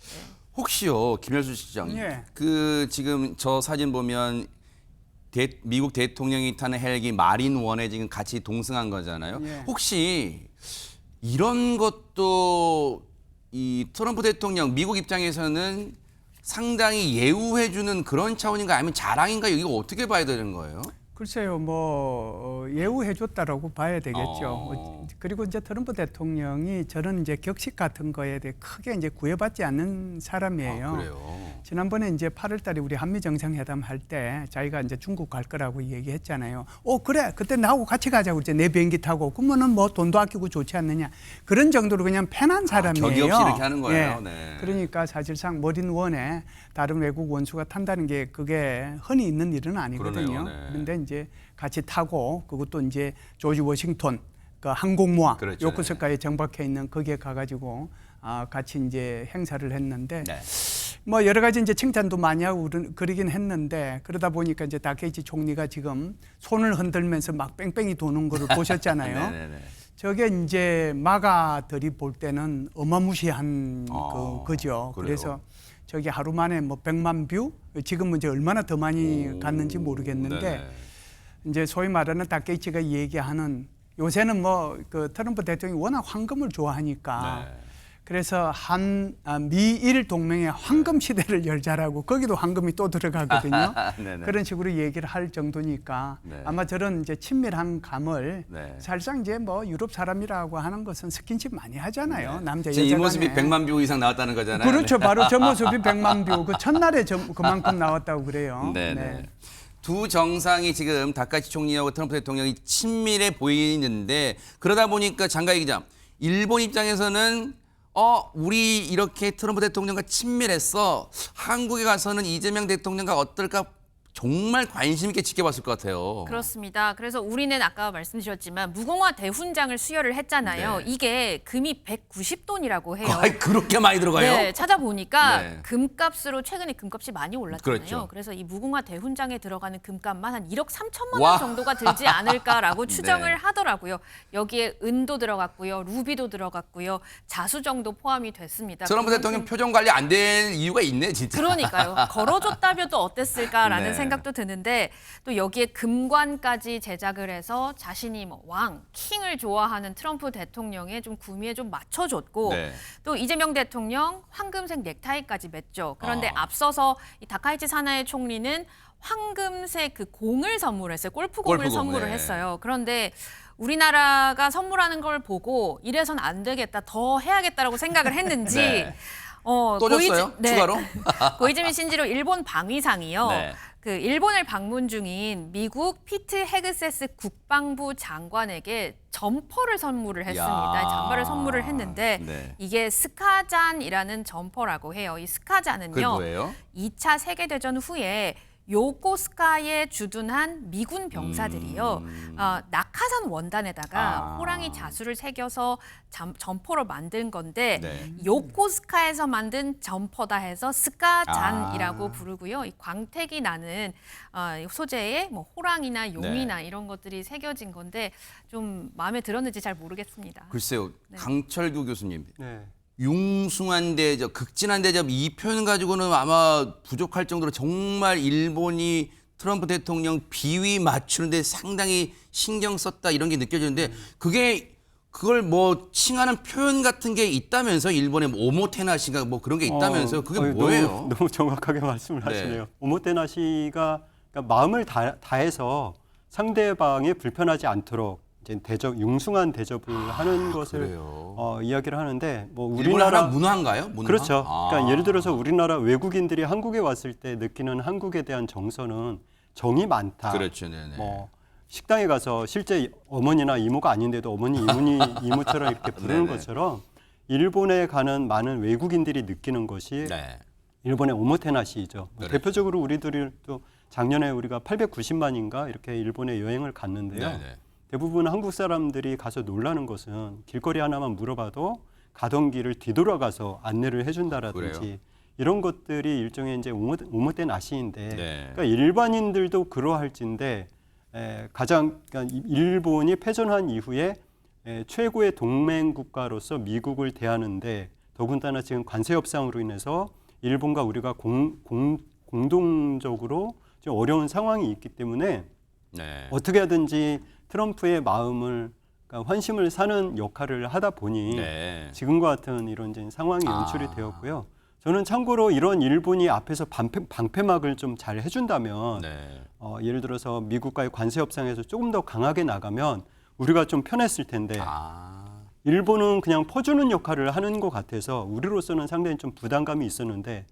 혹시요, 김열수 시장, 예. 그 지금 저 사진 보면 미국 대통령이 타는 헬기 마린 원에 지금 같이 동승한 거잖아요. 예. 혹시 이런 것도 이 트럼프 대통령 미국 입장에서는 상당히 예우해주는 그런 차원인가 아니면 자랑인가 이거 어떻게 봐야 되는 거예요? 글쎄요, 뭐 예우해줬다라고 봐야 되겠죠. 어. 그리고 이제 트럼프 대통령이 저런 이제 격식 같은 거에 대해 크게 이제 구애받지 않는 사람이에요. 그래요. 지난번에 이제 8월달에 우리 한미 정상회담 할 때 자기가 이제 중국 갈 거라고 얘기했잖아요. 그래, 그때 나하고 같이 가자고 이제 내 비행기 타고 그러면은 뭐 돈도 아끼고 좋지 않느냐 그런 정도로 그냥 편한 사람이에요. 격이 없이 이렇게 하는 거예요. 예. 네. 그러니까 사실상 머린 원에 다른 외국 원수가 탄다는 게 그게 흔히 있는 일은 아니거든요. 그러네요. 네. 그런데 이제 같이 타고 그것도 이제 조지 워싱턴 그 항공모함 그렇죠. 요코스카에 정박해 있는 거기에 가가지고 같이 이제 행사를 했는데 네. 뭐 여러 가지 이제 칭찬도 많이 하고 그러긴 했는데 그러다 보니까 이제 다케이치 총리가 지금 손을 흔들면서 막 뺑뺑이 도는 거를 보셨잖아요. 네네네. 저게 이제 마가들이 볼 때는 어마무시한 거죠. 그래요? 그래서 저기 하루 만에 뭐 100만 뷰 지금은 이제 얼마나 더 많이 갔는지 모르겠는데 네네. 이제 소위 말하는 다케이치가 얘기하는 요새는 뭐 그 트럼프 대통령이 워낙 황금을 좋아하니까 네. 그래서 미일 동맹의 황금 시대를 열자라고 거기도 황금이 또 들어가거든요. 네네. 그런 식으로 얘기를 할 정도니까 네. 아마 저런 이제 친밀한 감을 네. 사실상 이제 뭐 유럽 사람이라고 하는 것은 스킨십 많이 하잖아요. 남자 지금 여자 이 모습이 간에. 100만 뷰 이상 나왔다는 거잖아요. 그렇죠. 바로 저 모습이 100만 뷰. 그 첫날에 그만큼 나왔다고 그래요. 네네. 두 정상이 지금 다카이치 총리하고 트럼프 대통령이 친밀해 보이는데 그러다 보니까 장가희 기자, 일본 입장에서는 우리 이렇게 트럼프 대통령과 친밀했어. 한국에 가서는 이재명 대통령과 어떨까 정말 관심 있게 지켜봤을 것 같아요. 그렇습니다. 그래서 우리는 아까 말씀드렸지만 무공화 대훈장을 수여를 했잖아요. 네. 이게 금이 190돈이라고 해요. 아이, 그렇게 많이 들어가요? 네, 찾아보니까 네. 금값으로 최근에 금값이 많이 올랐잖아요. 그렇죠. 그래서 이 무궁화 대훈장에 들어가는 금값만 한 1억 3천만 와. 원 정도가 들지 않을까라고 추정을 네. 하더라고요. 여기에 은도 들어갔고요, 루비도 들어갔고요, 자수정도 포함이 됐습니다. 트럼프 대통령 표정 관리 안 된 이유가 있네, 진짜. 그러니까요. 걸어줬다면 또 어땠을까라는 네. 생각도 드는데 또 여기에 금관까지 제작을 해서 자신이 뭐 왕, 킹을 좋아하는 트럼프 대통령의 좀 구미에 좀 맞춰줬고 네. 또 이재명 대통령 황금색 넥타이까지 맸죠. 그런데 아. 앞서서 이 다카이치 사나이 총리는 황금색 그 공을 선물했어요. 골프공을 골프공, 선물을 네. 했어요. 그런데 우리나라가 선물하는 걸 보고 이래선 안 되겠다, 더 해야겠다라고 생각을 했는지 네. 또 줬어요? 추가로? 고이즈미 신지로 일본 방위상이요. 네. 그 일본을 방문 중인 미국 피트 헤그세스 국방부 장관에게 점퍼를 선물을 했습니다. 야. 장발을 선물을 했는데 네. 이게 스카잔이라는 점퍼라고 해요. 이 그게 스카잔은요. 뭐예요? 2차 세계대전 후에 요코스카에 주둔한 미군 병사들이요. 낙하산 원단에다가 호랑이 자수를 새겨서 점퍼로 만든 건데 네. 요코스카에서 만든 점퍼다 해서 스카잔이라고 부르고요. 이 광택이 나는 소재에 뭐 호랑이나 용이나 이런 것들이 새겨진 건데 좀 마음에 들었는지 잘 모르겠습니다. 글쎄요, 강철규 교수님. 네. 융숭한 대접, 극진한 대접 이 표현 가지고는 아마 부족할 정도로 정말 일본이 트럼프 대통령 비위 맞추는데 상당히 신경 썼다 이런 게 느껴지는데 그걸 뭐 칭하는 표현 같은 게 있다면서 일본의 뭐 오모테나시가 뭐 그런 게 있다면서요? 그게 뭐예요? 너무 정확하게 말씀을 하시네요. 네. 오모테나시가 그러니까 마음을 다해서 상대방이 불편하지 않도록 이제 융숭한 대접을 하는 것을 그래요. 이야기를 하는데 뭐 우리나라 문화인가요? 문화? 그렇죠. 그러니까 예를 들어서 우리나라 외국인들이 한국에 왔을 때 느끼는 한국에 대한 정서는 정이 많다. 그렇죠, 네네. 뭐 식당에 가서 실제 어머니나 이모가 아닌데도 어머니, 이모니, 이모처럼 이렇게 부르는 네네. 것처럼 일본에 가는 많은 외국인들이 느끼는 것이 네. 일본의 오모테나시죠. 그렇죠. 대표적으로 우리들이 또 작년에 우리가 890만인가 이렇게 일본에 여행을 갔는데요. 네, 네. 대부분 한국 사람들이 가서 놀라는 것은 길거리 하나만 물어봐도 가던 길을 뒤돌아가서 안내를 해준다라든지 그래요? 이런 것들이 일종의 이제 오모테나시인데 네. 그러니까 일반인들도 그러할진데 가장 그러니까 일본이 패전한 이후에 최고의 동맹 국가로서 미국을 대하는데 더군다나 지금 관세 협상으로 인해서 일본과 우리가 공동적으로 좀 어려운 상황이 있기 때문에 네. 어떻게 하든지 트럼프의 마음을 그러니까 환심을 사는 역할을 하다 보니 네. 지금과 같은 이런 이제 상황이 연출이 되었고요. 저는 참고로 이런 일본이 앞에서 방패막을 좀 잘 해준다면 네. 예를 들어서 미국과의 관세 협상에서 조금 더 강하게 나가면 우리가 좀 편했을 텐데 일본은 그냥 퍼주는 역할을 하는 것 같아서 우리로서는 상당히 좀 부담감이 있었는데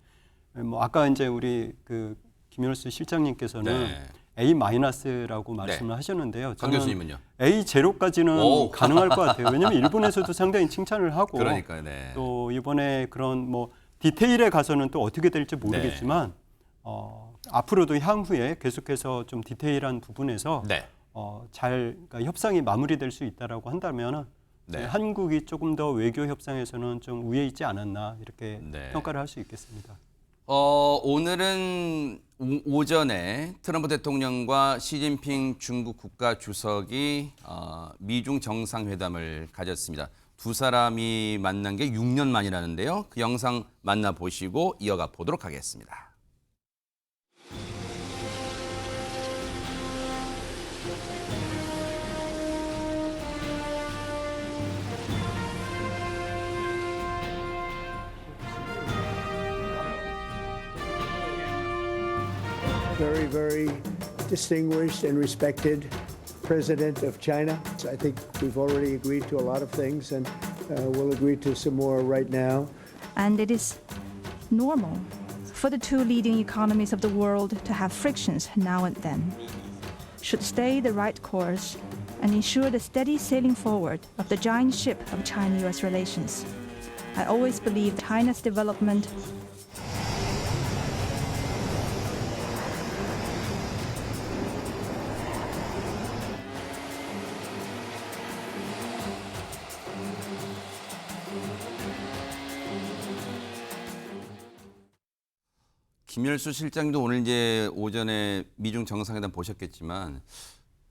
뭐 아까 이제 우리 그 김현수 실장님께서는 네. A-라고 말씀을 하셨는데요. 강 교수님은요? A0까지는 오. 가능할 것 같아요. 왜냐하면 일본에서도 상당히 칭찬을 하고 그러니까요. 네. 또 이번에 그런 뭐 디테일에 가서는 또 어떻게 될지 모르겠지만 앞으로도 향후에 계속해서 좀 디테일한 부분에서 네. 그러니까 협상이 마무리될 수 있다라고 한다면 네. 한국이 조금 더 외교 협상에서는 좀 우위에 있지 않았나 이렇게 네. 평가를 할 수 있겠습니다. 오늘은 오전에 트럼프 대통령과 시진핑 중국 국가 주석이 미중 정상회담을 가졌습니다. 두 사람이 만난 게 6년 만이라는데요. 그 영상 만나보시고 이어가 보도록 하겠습니다. Very, very distinguished and respected president of China. I think we've already agreed to a lot of things, and we'll agree to some more right now. And it is normal for the two leading economies of the world to have frictions now and then. Should stay the right course and ensure the steady sailing forward of the giant ship of China-US relations. I always believe China's development 김열수 실장도 오늘 이제 오전에 미중 정상회담 보셨겠지만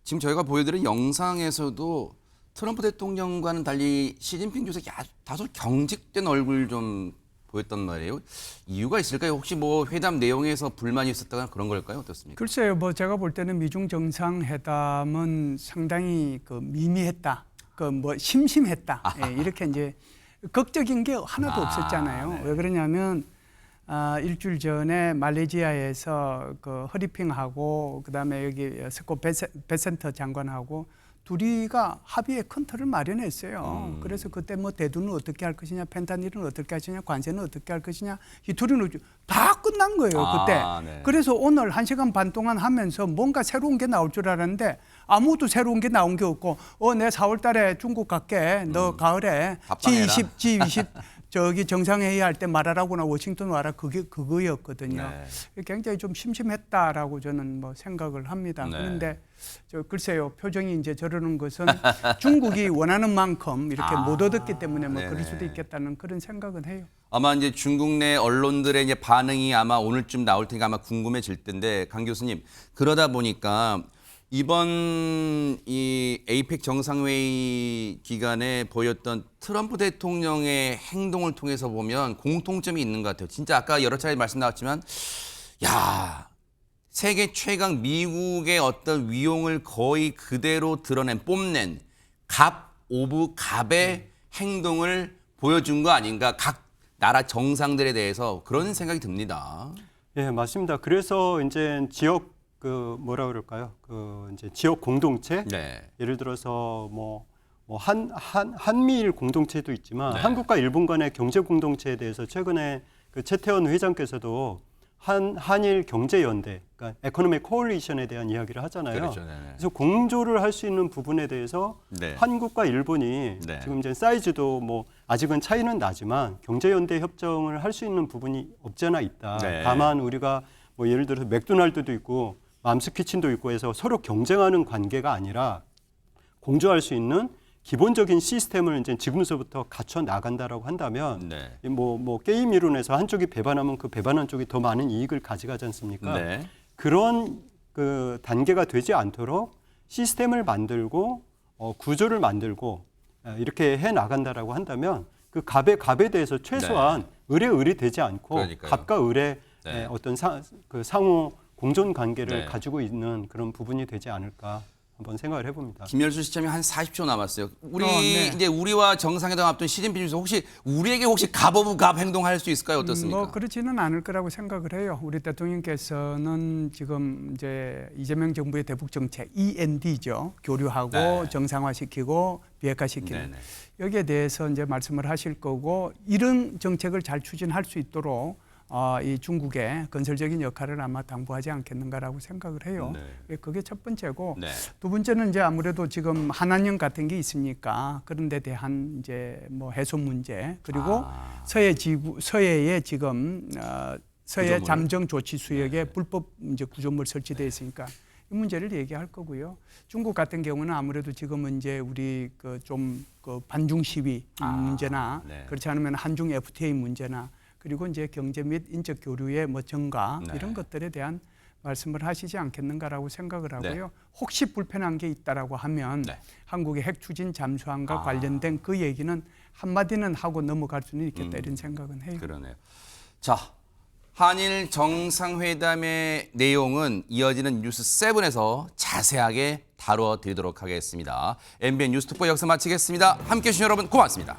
지금 저희가 보여드린 영상에서도 트럼프 대통령과는 달리 시진핑 주석이 다소 경직된 얼굴 좀 보였단 말이에요. 이유가 있을까요? 혹시 뭐 회담 내용에서 불만이 있었다거나 그런 걸까요? 어떻습니까? 글쎄요, 뭐 제가 볼 때는 미중 정상회담은 상당히 그 미미했다, 그 뭐 심심했다, 이렇게 이제 극적인 게 하나도 없었잖아요. 네. 왜 그러냐면 일주일 전에 말레이시아에서 그 허리핑하고 그다음에 여기 스코 베센터 장관하고 둘이가 합의의 큰 틀을 마련했어요. 그래서 그때 뭐 대두는 어떻게 할 것이냐, 펜타닐은 어떻게 할 것이냐, 관세는 어떻게 할 것이냐, 이 둘은 다 끝난 거예요, 그때. 네. 그래서 오늘 1시간 반 동안 하면서 뭔가 새로운 게 나올 줄 알았는데 아무것도 새로운 게 나온 게 없고 내 4월 달에 중국 갈게. 너 가을에 합방해라. G20 저기 정상회의 할 때 말하라고나 워싱턴 와라 그거였거든요. 네. 굉장히 좀 심심했다라고 저는 뭐 생각을 합니다. 네. 그런데 글쎄요, 표정이 이제 저러는 것은 중국이 원하는 만큼 이렇게 못 얻었기 때문에 뭐 그럴 수도 있겠다는 그런 생각은 해요. 아마 이제 중국 내 언론들의 이제 반응이 아마 오늘쯤 나올 테니까 아마 궁금해질 텐데 강 교수님, 그러다 보니까 이번 이 에이펙 정상회의 기간에 보였던 트럼프 대통령의 행동을 통해서 보면 공통점이 있는 것 같아요. 진짜 아까 여러 차례 말씀 나왔지만, 세계 최강 미국의 어떤 위용을 거의 그대로 뽐낸 갑 오브 갑의 행동을 보여준 거 아닌가, 각 나라 정상들에 대해서 그런 생각이 듭니다. 예, 맞습니다. 그래서 이제 지역 뭐라 그럴까요? 이제 지역 공동체. 네. 예를 들어서 한미일 공동체도 있지만 네. 한국과 일본 간의 경제 공동체에 대해서 최근에 그 최태원 회장께서도 한일 경제연대, 그러니까 에코노믹 코올리션에 대한 이야기를 하잖아요. 그렇죠. 네네. 그래서 공조를 할 수 있는 부분에 대해서 네. 한국과 일본이 네. 지금 이제 사이즈도 뭐 아직은 차이는 나지만 경제연대 협정을 할 수 있는 부분이 없지 않아 있다. 네. 다만 우리가 뭐 예를 들어서 맥도날드도 있고 맘스키친도 있고 해서 서로 경쟁하는 관계가 아니라 공조할 수 있는 기본적인 시스템을 이제 지금서부터 갖춰 나간다라고 한다면 네. 뭐 게임 이론에서 한쪽이 배반하면 그 배반한 쪽이 더 많은 이익을 가져가지 않습니까? 네. 그런 그 단계가 되지 않도록 시스템을 만들고 구조를 만들고 이렇게 해 나간다라고 한다면 그 갑에 대해서 최소한 의뢰 되지 않고 그러니까요. 갑과 의뢰 네. 어떤 상호 공존 관계를 네. 가지고 있는 그런 부분이 되지 않을까 한번 생각을 해봅니다. 김열수 시점이 한 40초 남았어요. 우리 네. 이제 우리와 정상회담 앞둔 시진핑 주석 혹시 우리에게 혹시 갑 오브 갑 행동할 수 있을까요? 어떻습니까? 뭐 그렇지는 않을 거라고 생각을 해요. 우리 대통령께서는 지금 이제 이재명 정부의 대북 정책 END죠. 교류하고 네. 정상화시키고 비핵화시키는 네네. 여기에 대해서 이제 말씀을 하실 거고 이런 정책을 잘 추진할 수 있도록 이 중국의 건설적인 역할을 아마 당부하지 않겠는가라고 생각을 해요. 네. 그게 첫 번째고 네. 두 번째는 이제 아무래도 지금 한한령 같은 게 있으니까 그런 데 대한 이제 뭐 해소 문제 그리고 서해에 지금 서해 구조물. 잠정 조치 수역에 불법 이제 구조물 설치되어 있으니까 이 문제를 얘기할 거고요. 중국 같은 경우는 아무래도 지금은 이제 우리 그 반중 시위 문제나 네. 그렇지 않으면 한중 FTA 문제나 그리고 이제 경제 및 인적 교류의 뭐 증가 네. 이런 것들에 대한 말씀을 하시지 않겠는가라고 생각을 하고요. 네. 혹시 불편한 게 있다라고 하면 네. 한국의 핵 추진 잠수함과 관련된 그 얘기는 한마디는 하고 넘어갈 수는 있겠다 이런 생각은 해요. 그러네요. 자, 한일 정상회담의 내용은 이어지는 뉴스 7에서 자세하게 다뤄드리도록 하겠습니다. MBN 뉴스특보 여기서 마치겠습니다. 함께해 주신 여러분 고맙습니다.